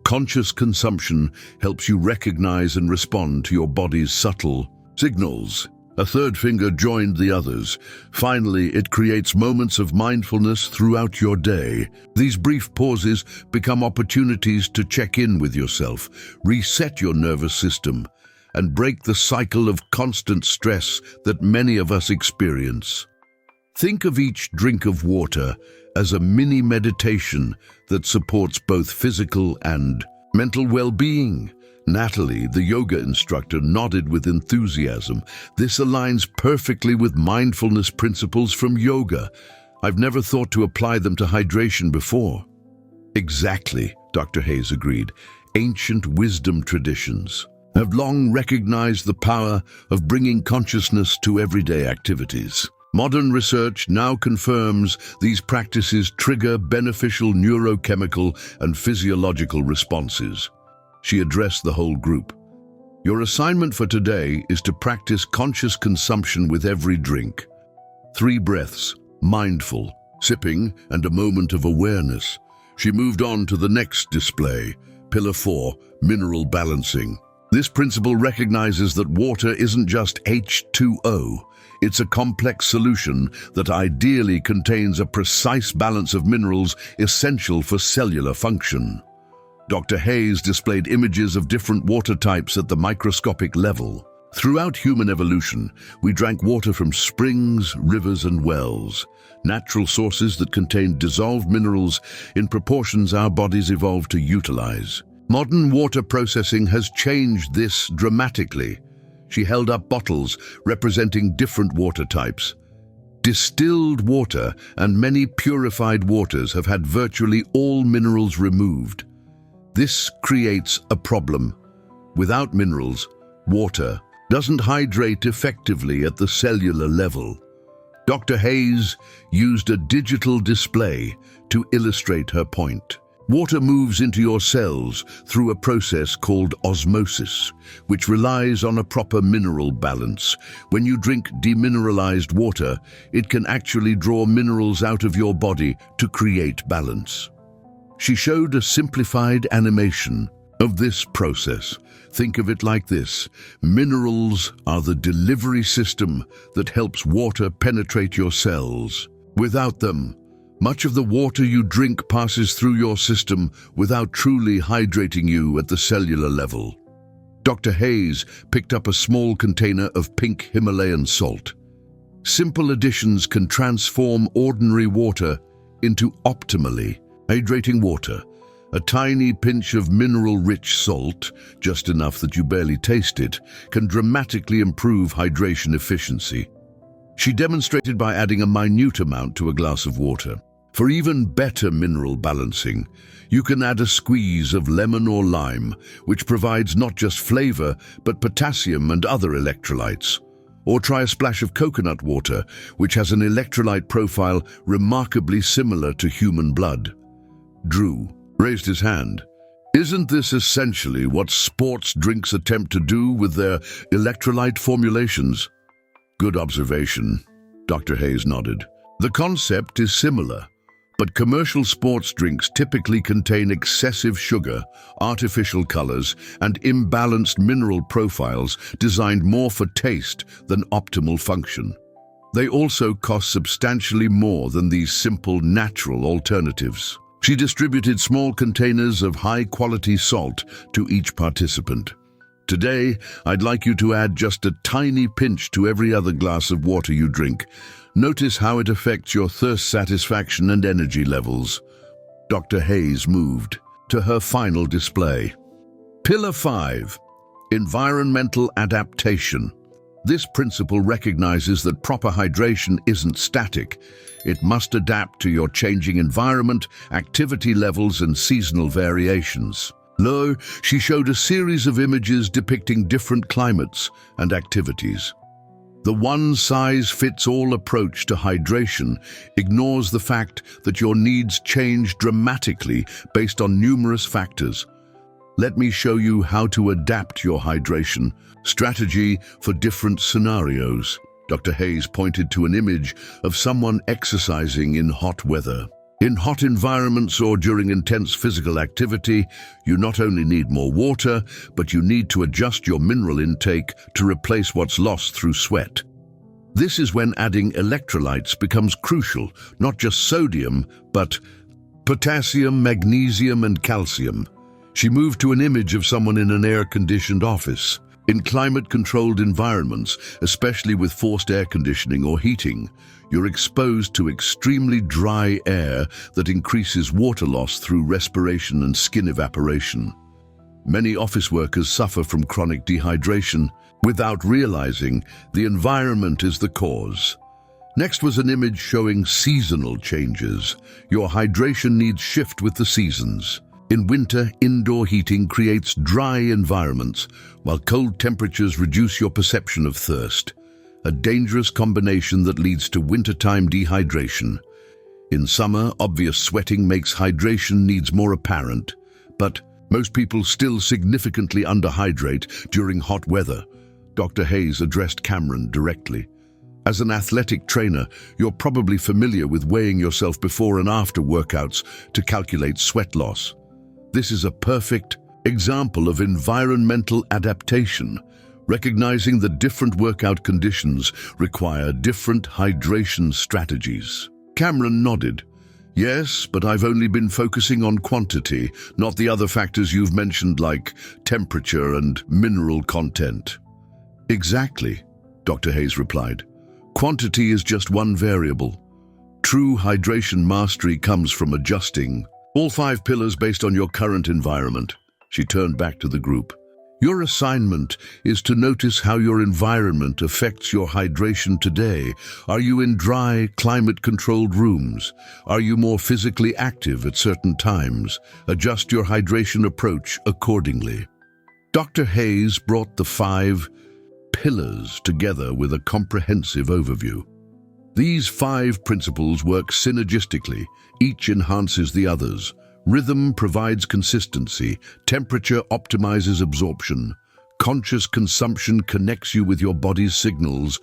[SPEAKER 1] Conscious consumption helps you recognize and respond to your body's subtle signals. A third finger joined the others. Finally, it creates moments of mindfulness throughout your day. These brief pauses become opportunities to check in with yourself, reset your nervous system, and break the cycle of constant stress that many of us experience. Think of each drink of water as a mini meditation that supports both physical and mental well-being. Natalie, the yoga instructor, nodded with enthusiasm. This aligns perfectly with mindfulness principles from yoga. I've never thought to apply them to hydration before. Exactly, Dr. Hayes agreed. Ancient wisdom traditions have long recognized the power of bringing consciousness to everyday activities. Modern research now confirms these practices trigger beneficial neurochemical and physiological responses. She addressed the whole group. Your assignment for today is to practice conscious consumption with every drink. 3 breaths, mindful, sipping, and a moment of awareness. She moved on to the next display, Pillar 4, mineral balancing. This principle recognizes that water isn't just H2O. It's a complex solution that ideally contains a precise balance of minerals essential for cellular function. Dr. Hayes displayed images of different water types at the microscopic level. Throughout human evolution, we drank water from springs, rivers, and wells, natural sources that contained dissolved minerals in proportions our bodies evolved to utilize. Modern water processing has changed this dramatically. She held up bottles representing different water types. Distilled water and many purified waters have had virtually all minerals removed. This creates a problem. Without minerals, water doesn't hydrate effectively at the cellular level. Dr. Hayes used a digital display to illustrate her point. Water moves into your cells through a process called osmosis, which relies on a proper mineral balance. When you drink demineralized water, it can actually draw minerals out of your body to create balance. She showed a simplified animation of this process. Think of it like this. Minerals are the delivery system that helps water penetrate your cells. Without them, much of the water you drink passes through your system without truly hydrating you at the cellular level. Dr. Hayes picked up a small container of pink Himalayan salt. Simple additions can transform ordinary water into optimally hydrating water. A tiny pinch of mineral-rich salt, just enough that you barely taste it, can dramatically improve hydration efficiency. She demonstrated by adding a minute amount to a glass of water. For even better mineral balancing, you can add a squeeze of lemon or lime, which provides not just flavor, but potassium and other electrolytes. Or try a splash of coconut water, which has an electrolyte profile remarkably similar to human blood. Drew raised his hand. Isn't this essentially what sports drinks attempt to do with their electrolyte formulations? Good observation, Dr. Hayes nodded. The concept is similar, But commercial sports drinks typically contain excessive sugar, artificial colors, and imbalanced mineral profiles designed more for taste than optimal function. They also cost substantially more than these simple, natural alternatives. She distributed small containers of high-quality salt to each participant. Today, I'd like you to add just a tiny pinch to every other glass of water you drink. Notice how it affects your thirst satisfaction and energy levels. Dr. Hayes moved to her final display. Pillar 5. Environmental adaptation. This principle recognizes that proper hydration isn't static. It must adapt to your changing environment, activity levels, and seasonal variations. She showed a series of images depicting different climates and activities. The one-size-fits-all approach to hydration ignores the fact that your needs change dramatically based on numerous factors. Let me show you how to adapt your hydration strategy for different scenarios. Dr. Hayes pointed to an image of someone exercising in hot weather. In hot environments or during intense physical activity, you not only need more water, but you need to adjust your mineral intake to replace what's lost through sweat. This is when adding electrolytes becomes crucial, not just sodium, but potassium, magnesium, and calcium. She moved to an image of someone in an air-conditioned office. In climate-controlled environments, especially with forced air conditioning or heating, you're exposed to extremely dry air that increases water loss through respiration and skin evaporation. Many office workers suffer from chronic dehydration without realizing the environment is the cause. Next was an image showing seasonal changes. Your hydration needs shift with the seasons. In winter, indoor heating creates dry environments, while cold temperatures reduce your perception of thirst. A dangerous combination that leads to wintertime dehydration. In summer, obvious sweating makes hydration needs more apparent, but most people still significantly underhydrate during hot weather. Dr. Hayes addressed Cameron directly. As an athletic trainer, you're probably familiar with weighing yourself before and after workouts to calculate sweat loss. This is a perfect example of environmental adaptation, recognizing that different workout conditions require different hydration strategies. Cameron nodded. Yes, but I've only been focusing on quantity, not the other factors you've mentioned like temperature and mineral content. Exactly, Dr. Hayes replied. Quantity is just one variable. True hydration mastery comes from adjusting all 5 pillars based on your current environment. She turned back to the group. Your assignment is to notice how your environment affects your hydration today. Are you in dry, climate-controlled rooms? Are you more physically active at certain times? Adjust your hydration approach accordingly. Dr. Hayes brought the 5 pillars together with a comprehensive overview. These 5 principles work synergistically. Each enhances the others. Rhythm provides consistency. Temperature optimizes absorption. Conscious consumption connects you with your body's signals.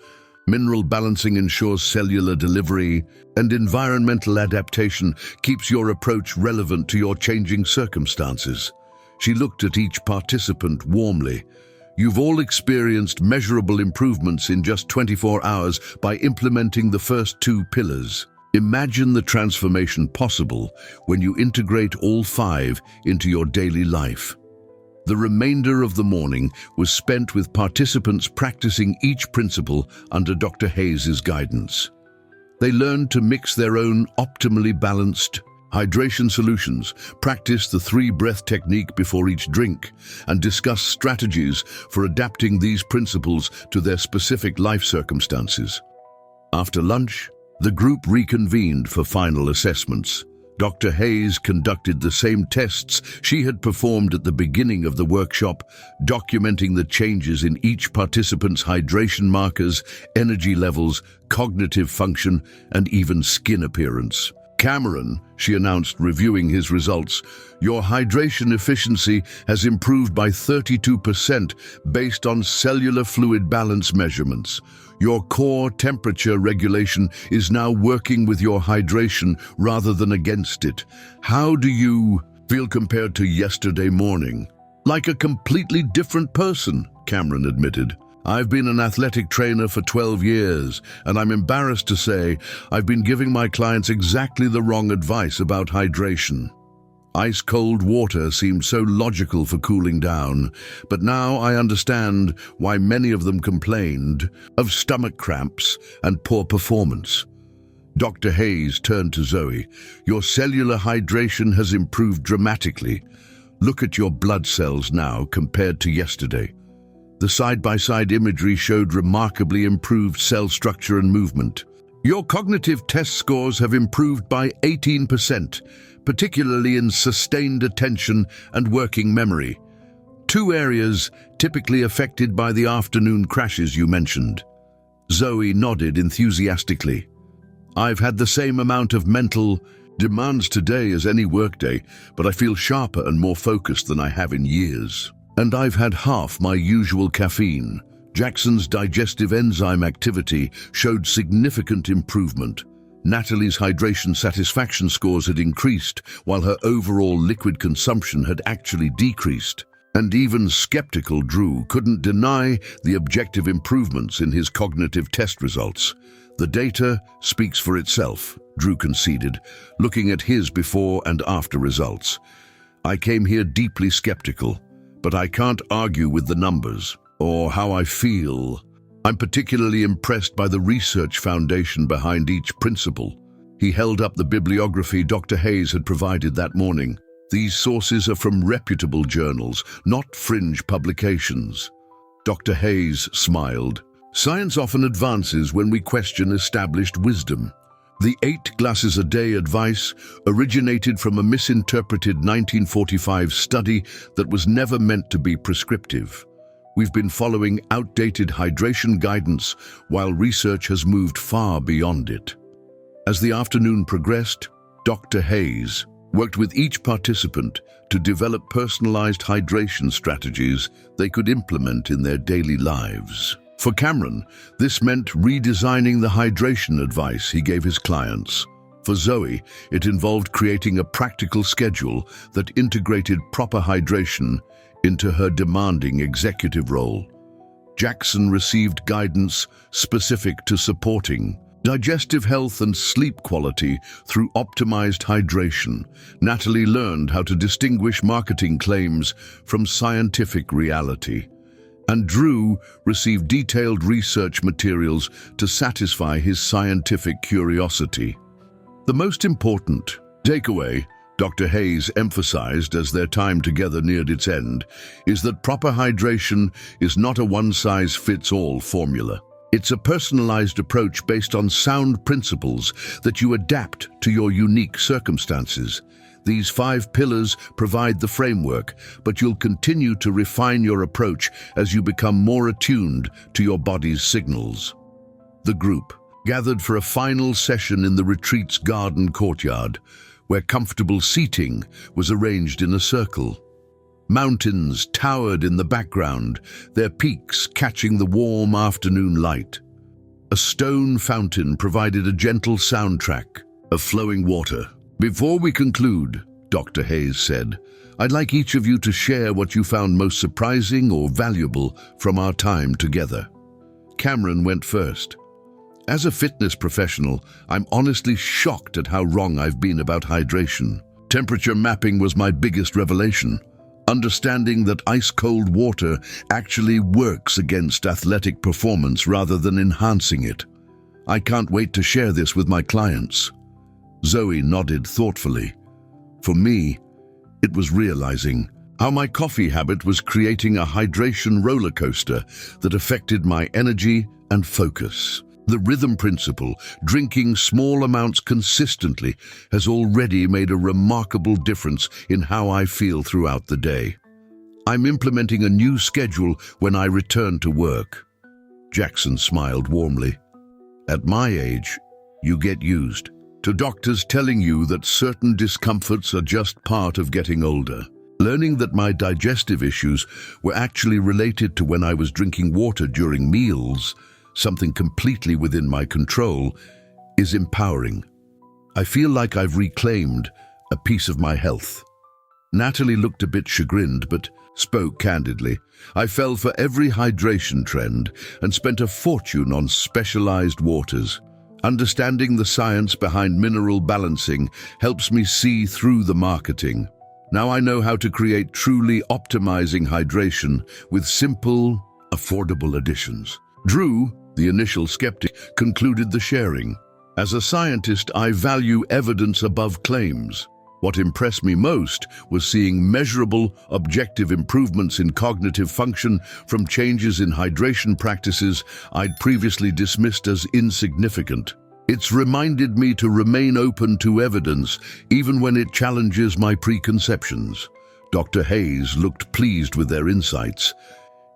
[SPEAKER 1] Mineral balancing ensures cellular delivery. And environmental adaptation keeps your approach relevant to your changing circumstances. She looked at each participant warmly. You've all experienced measurable improvements in just 24 hours by implementing the first 2 pillars. Imagine the transformation possible when you integrate all 5 into your daily life. The remainder of the morning was spent with participants practicing each principle under Dr. Hayes' guidance. They learned to mix their own optimally balanced hydration solutions, practice the 3-breath technique before each drink, and discuss strategies for adapting these principles to their specific life circumstances. After lunch, the group reconvened for final assessments. Dr. Hayes conducted the same tests she had performed at the beginning of the workshop, documenting the changes in each participant's hydration markers, energy levels, cognitive function, and even skin appearance. Cameron, she announced, reviewing his results, your hydration efficiency has improved by 32% based on cellular fluid balance measurements. Your core temperature regulation is now working with your hydration rather than against it. How do you feel compared to yesterday morning? Like a completely different person, Cameron admitted. I've been an athletic trainer for 12 years, and I'm embarrassed to say I've been giving my clients exactly the wrong advice about hydration. Ice-cold water seemed so logical for cooling down, but now I understand why many of them complained of stomach cramps and poor performance. Dr. Hayes turned to Zoe. Your cellular hydration has improved dramatically. Look at your blood cells now compared to yesterday. The side-by-side imagery showed remarkably improved cell structure and movement. Your cognitive test scores have improved by 18%, particularly in sustained attention and working memory. Two areas typically affected by the afternoon crashes you mentioned. Zoe nodded enthusiastically. I've had the same amount of mental demands today as any workday, but I feel sharper and more focused than I have in years. And I've had half my usual caffeine. Jackson's digestive enzyme activity showed significant improvement. Natalie's hydration satisfaction scores had increased, while her overall liquid consumption had actually decreased. And even skeptical Drew couldn't deny the objective improvements in his cognitive test results. The data speaks for itself, Drew conceded, looking at his before and after results. I came here deeply skeptical, but I can't argue with the numbers or how I feel. I'm particularly impressed by the research foundation behind each principle. He held up the bibliography Dr. Hayes had provided that morning. These sources are from reputable journals, not fringe publications. Dr. Hayes smiled. Science often advances when we question established wisdom. The 8 glasses a day advice originated from a misinterpreted 1945 study that was never meant to be prescriptive. We've been following outdated hydration guidance while research has moved far beyond it. As the afternoon progressed, Dr. Hayes worked with each participant to develop personalized hydration strategies they could implement in their daily lives. For Cameron, this meant redesigning the hydration advice he gave his clients. For Zoe, it involved creating a practical schedule that integrated proper hydration into her demanding executive role. Jackson received guidance specific to supporting digestive health and sleep quality through optimized hydration. Natalie learned how to distinguish marketing claims from scientific reality. And Drew received detailed research materials to satisfy his scientific curiosity. The most important takeaway, Dr. Hayes emphasized as their time together neared its end, is that proper hydration is not a one-size-fits-all formula. It's a personalized approach based on sound principles that you adapt to your unique circumstances. These 5 pillars provide the framework, but you'll continue to refine your approach as you become more attuned to your body's signals. The group gathered for a final session in the retreat's garden courtyard, where comfortable seating was arranged in a circle. Mountains towered in the background, their peaks catching the warm afternoon light. A stone fountain provided a gentle soundtrack of flowing water. Before we conclude, Dr. Hayes said, I'd like each of you to share what you found most surprising or valuable from our time together. Cameron went first. As a fitness professional, I'm honestly shocked at how wrong I've been about hydration. Temperature mapping was my biggest revelation. Understanding that ice-cold water actually works against athletic performance rather than enhancing it. I can't wait to share this with my clients. Zoe nodded thoughtfully. For me, it was realizing how my coffee habit was creating a hydration roller coaster that affected my energy and focus. The rhythm principle, drinking small amounts consistently, has already made a remarkable difference in how I feel throughout the day. I'm implementing a new schedule when I return to work. Jackson smiled warmly. At my age, you get used. to doctors telling you that certain discomforts are just part of getting older. Learning that my digestive issues were actually related to when I was drinking water during meals, something completely within my control, is empowering. I feel like I've reclaimed a piece of my health. Natalie looked a bit chagrined, but spoke candidly. I fell for every hydration trend and spent a fortune on specialized waters. Understanding the science behind mineral balancing helps me see through the marketing. Now I know how to create truly optimizing hydration with simple, affordable additions. Drew, the initial skeptic, concluded the sharing. As a scientist, I value evidence above claims. What impressed me most was seeing measurable, objective improvements in cognitive function from changes in hydration practices I'd previously dismissed as insignificant. It's reminded me to remain open to evidence, even when it challenges my preconceptions. Dr. Hayes looked pleased with their insights.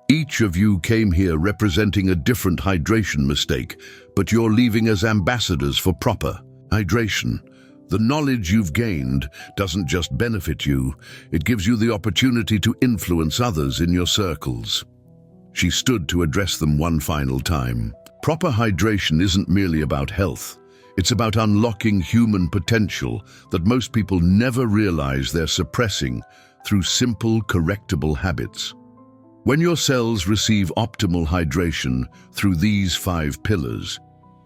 [SPEAKER 1] Each of you came here representing a different hydration mistake, but you're leaving as ambassadors for proper hydration. The knowledge you've gained doesn't just benefit you, it gives you the opportunity to influence others in your circles. She stood to address them one final time. Proper hydration isn't merely about health. It's about unlocking human potential that most people never realize they're suppressing through simple, correctable habits. When your cells receive optimal hydration through these 5 pillars,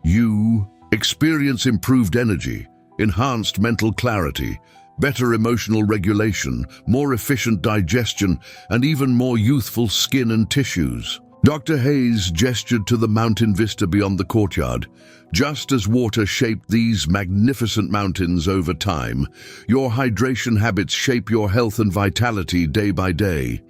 [SPEAKER 1] you experience improved energy, enhanced mental clarity, better emotional regulation, more efficient digestion, and even more youthful skin and tissues. Dr. Hayes gestured to the mountain vista beyond the courtyard. Just as water shaped these magnificent mountains over time, your hydration habits shape your health and vitality day by day.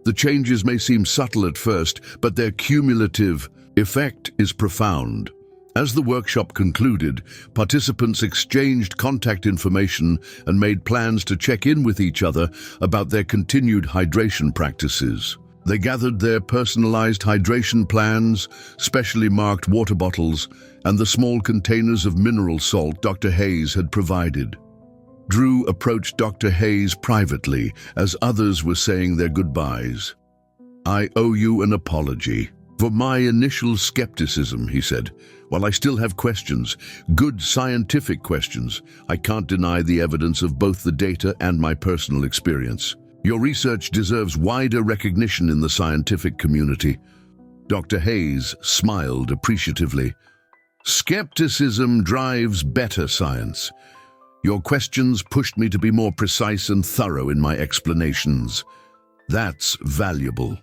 [SPEAKER 1] The changes may seem subtle at first, but their cumulative effect is profound. As the workshop concluded, participants exchanged contact information and made plans to check in with each other about their continued hydration practices. They gathered their personalized hydration plans, specially marked water bottles, and the small containers of mineral salt Dr. Hayes had provided. Drew approached Dr. Hayes privately as others were saying their goodbyes. "I owe you an apology for my initial skepticism," he said. "While I still have questions, good scientific questions, I can't deny the evidence of both the data and my personal experience. Your research deserves wider recognition in the scientific community." Dr. Hayes smiled appreciatively. "Skepticism drives better science. Your questions pushed me to be more precise and thorough in my explanations. That's valuable."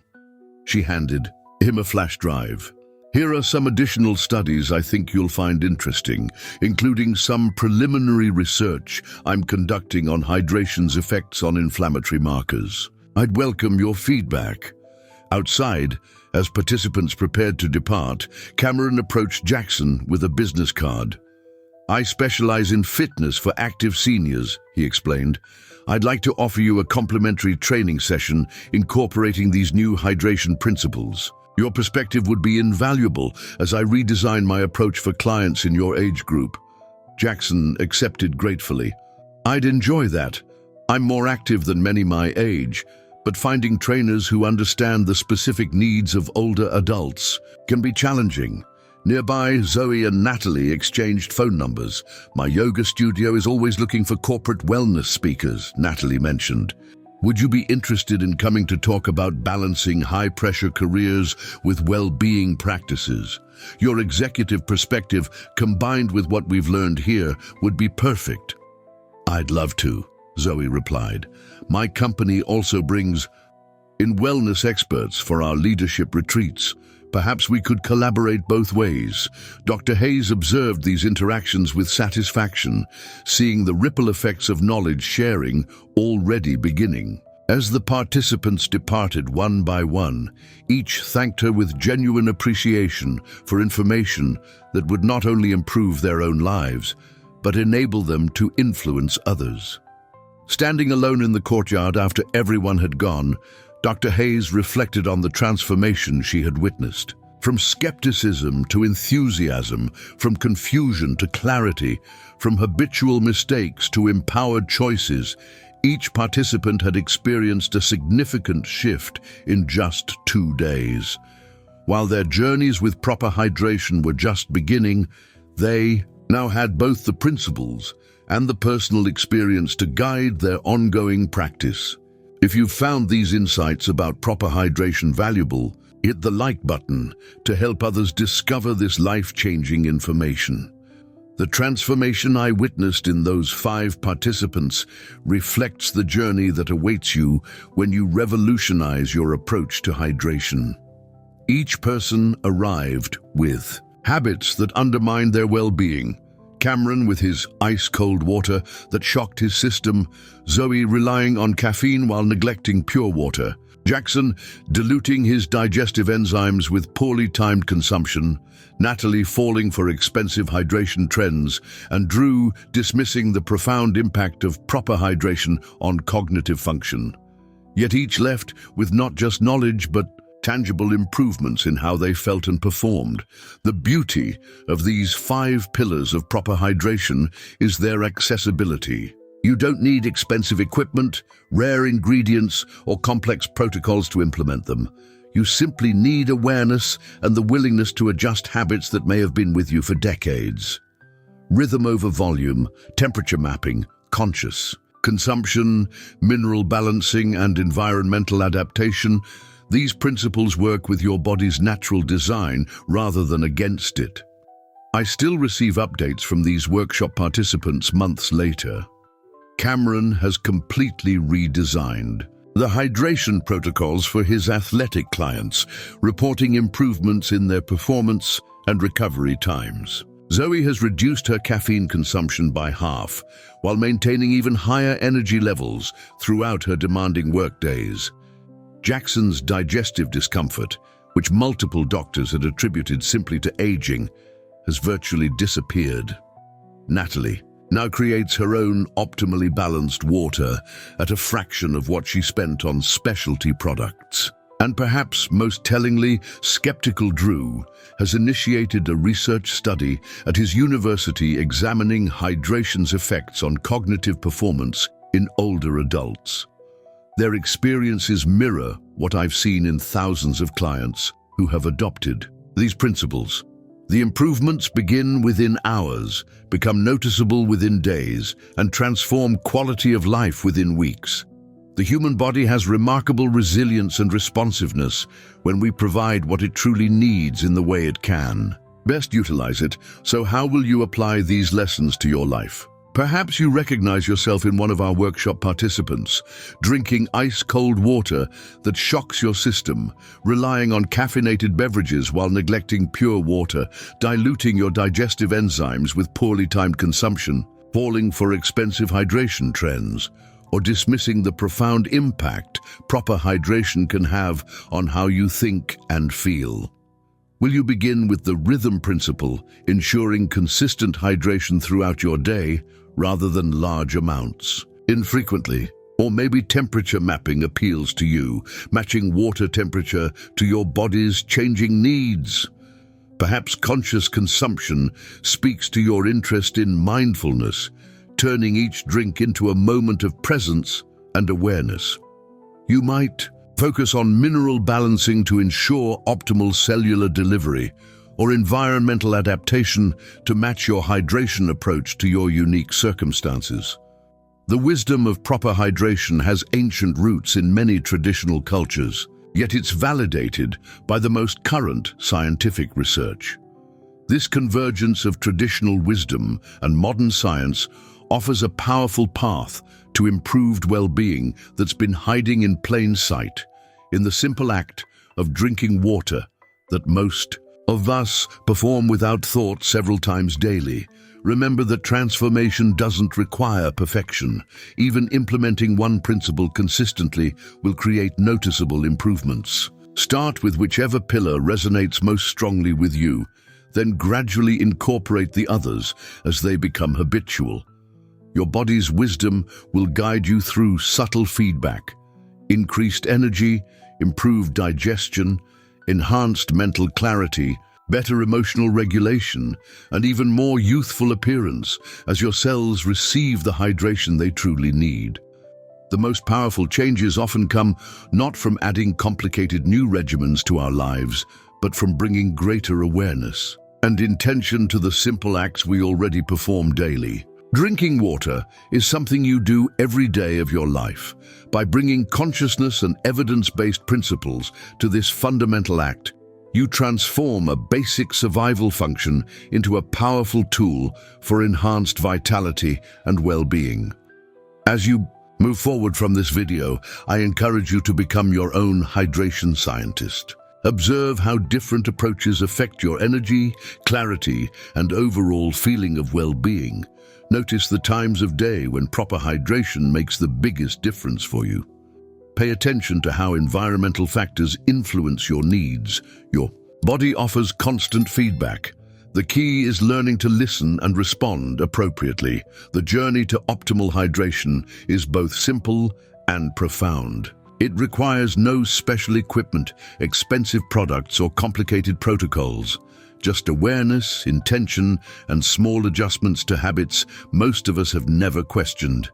[SPEAKER 1] She handed him a flash drive. "Here are some additional studies I think you'll find interesting, including some preliminary research I'm conducting on hydration's effects on inflammatory markers. I'd welcome your feedback." Outside, as participants prepared to depart, Cameron approached Jackson with a business card. "I specialize in fitness for active seniors," he explained. "I'd like to offer you a complimentary training session incorporating these new hydration principles. Your perspective would be invaluable as I redesign my approach for clients in your age group." Jackson accepted gratefully. "I'd enjoy that. I'm more active than many my age, but finding trainers who understand the specific needs of older adults can be challenging." Nearby, Zoe and Natalie exchanged phone numbers. "My yoga studio is always looking for corporate wellness speakers," Natalie mentioned. "Would you be interested in coming to talk about balancing high-pressure careers with well-being practices? Your executive perspective, combined with what we've learned here, would be perfect." "I'd love to," Zoe replied. "My company also brings in wellness experts for our leadership retreats. Perhaps we could collaborate both ways." Dr. Hayes observed these interactions with satisfaction, seeing the ripple effects of knowledge sharing already beginning. As the participants departed one by one, each thanked her with genuine appreciation for information that would not only improve their own lives, but enable them to influence others. Standing alone in the courtyard after everyone had gone, Dr. Hayes reflected on the transformation she had witnessed. From skepticism to enthusiasm, from confusion to clarity, from habitual mistakes to empowered choices, each participant had experienced a significant shift in just 2 days. While their journeys with proper hydration were just beginning, they now had both the principles and the personal experience to guide their ongoing practice. If you've found these insights about proper hydration valuable, hit the like button to help others discover this life-changing information. The transformation I witnessed in those 5 participants reflects the journey that awaits you when you revolutionize your approach to hydration. Each person arrived with habits that undermined their well-being. Cameron with his ice-cold water that shocked his system, Zoe relying on caffeine while neglecting pure water, Jackson diluting his digestive enzymes with poorly timed consumption, Natalie falling for expensive hydration trends, and Drew dismissing the profound impact of proper hydration on cognitive function. Yet each left with not just knowledge but tangible improvements in how they felt and performed. The beauty of these 5 pillars of proper hydration is their accessibility. You don't need expensive equipment, rare ingredients, or complex protocols to implement them. You simply need awareness and the willingness to adjust habits that may have been with you for decades. Rhythm over volume, temperature mapping, conscious consumption, mineral balancing, and environmental adaptation. These principles work with your body's natural design rather than against it. I still receive updates from these workshop participants months later. Cameron has completely redesigned the hydration protocols for his athletic clients, reporting improvements in their performance and recovery times. Zoe has reduced her caffeine consumption by half, while maintaining even higher energy levels throughout her demanding workdays. Jackson's digestive discomfort, which multiple doctors had attributed simply to aging, has virtually disappeared. Natalie now creates her own optimally balanced water at a fraction of what she spent on specialty products. And perhaps most tellingly, skeptical Drew has initiated a research study at his university examining hydration's effects on cognitive performance in older adults. Their experiences mirror what I've seen in thousands of clients who have adopted these principles. The improvements begin within hours, become noticeable within days, and transform quality of life within weeks. The human body has remarkable resilience and responsiveness when we provide what it truly needs in the way it can. Best utilize it, so how will you apply these lessons to your life? Perhaps you recognize yourself in one of our workshop participants, drinking ice-cold water that shocks your system, relying on caffeinated beverages while neglecting pure water, diluting your digestive enzymes with poorly timed consumption, falling for expensive hydration trends, or dismissing the profound impact proper hydration can have on how you think and feel. Will you begin with the rhythm principle, ensuring consistent hydration throughout your day, rather than large amounts? Infrequently, or maybe temperature mapping appeals to you, matching water temperature to your body's changing needs. Perhaps conscious consumption speaks to your interest in mindfulness, turning each drink into a moment of presence and awareness. You might focus on mineral balancing to ensure optimal cellular delivery, or environmental adaptation to match your hydration approach to your unique circumstances. The wisdom of proper hydration has ancient roots in many traditional cultures, yet it's validated by the most current scientific research. This convergence of traditional wisdom and modern science offers a powerful path to improved well-being that's been hiding in plain sight in the simple act of drinking water that most of us perform without thought several times daily. Remember that transformation doesn't require perfection. Even implementing one principle consistently will create noticeable improvements. Start with whichever pillar resonates most strongly with you, then gradually incorporate the others as they become habitual. Your body's wisdom will guide you through subtle feedback: increased energy, improved digestion, enhanced mental clarity, better emotional regulation, and even more youthful appearance as your cells receive the hydration they truly need. The most powerful changes often come not from adding complicated new regimens to our lives, but from bringing greater awareness and intention to the simple acts we already perform daily. Drinking water is something you do every day of your life. By bringing consciousness and evidence-based principles to this fundamental act, you transform a basic survival function into a powerful tool for enhanced vitality and well-being. As you move forward from this video, I encourage you to become your own hydration scientist. Observe how different approaches affect your energy, clarity, and overall feeling of well-being. Notice the times of day when proper hydration makes the biggest difference for you. Pay attention to how environmental factors influence your needs. Your body offers constant feedback. The key is learning to listen and respond appropriately. The journey to optimal hydration is both simple and profound. It requires no special equipment, expensive products, or complicated protocols. Just awareness, intention, and small adjustments to habits most of us have never questioned.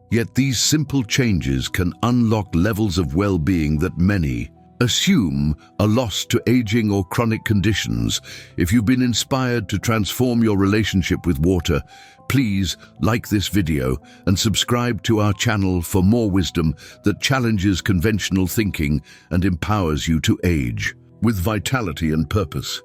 [SPEAKER 1] Yet these simple changes can unlock levels of well-being that many assume are lost to aging or chronic conditions. If you've been inspired to transform your relationship with water, please like this video and subscribe to our channel for more wisdom that challenges conventional thinking and empowers you to age with vitality and purpose.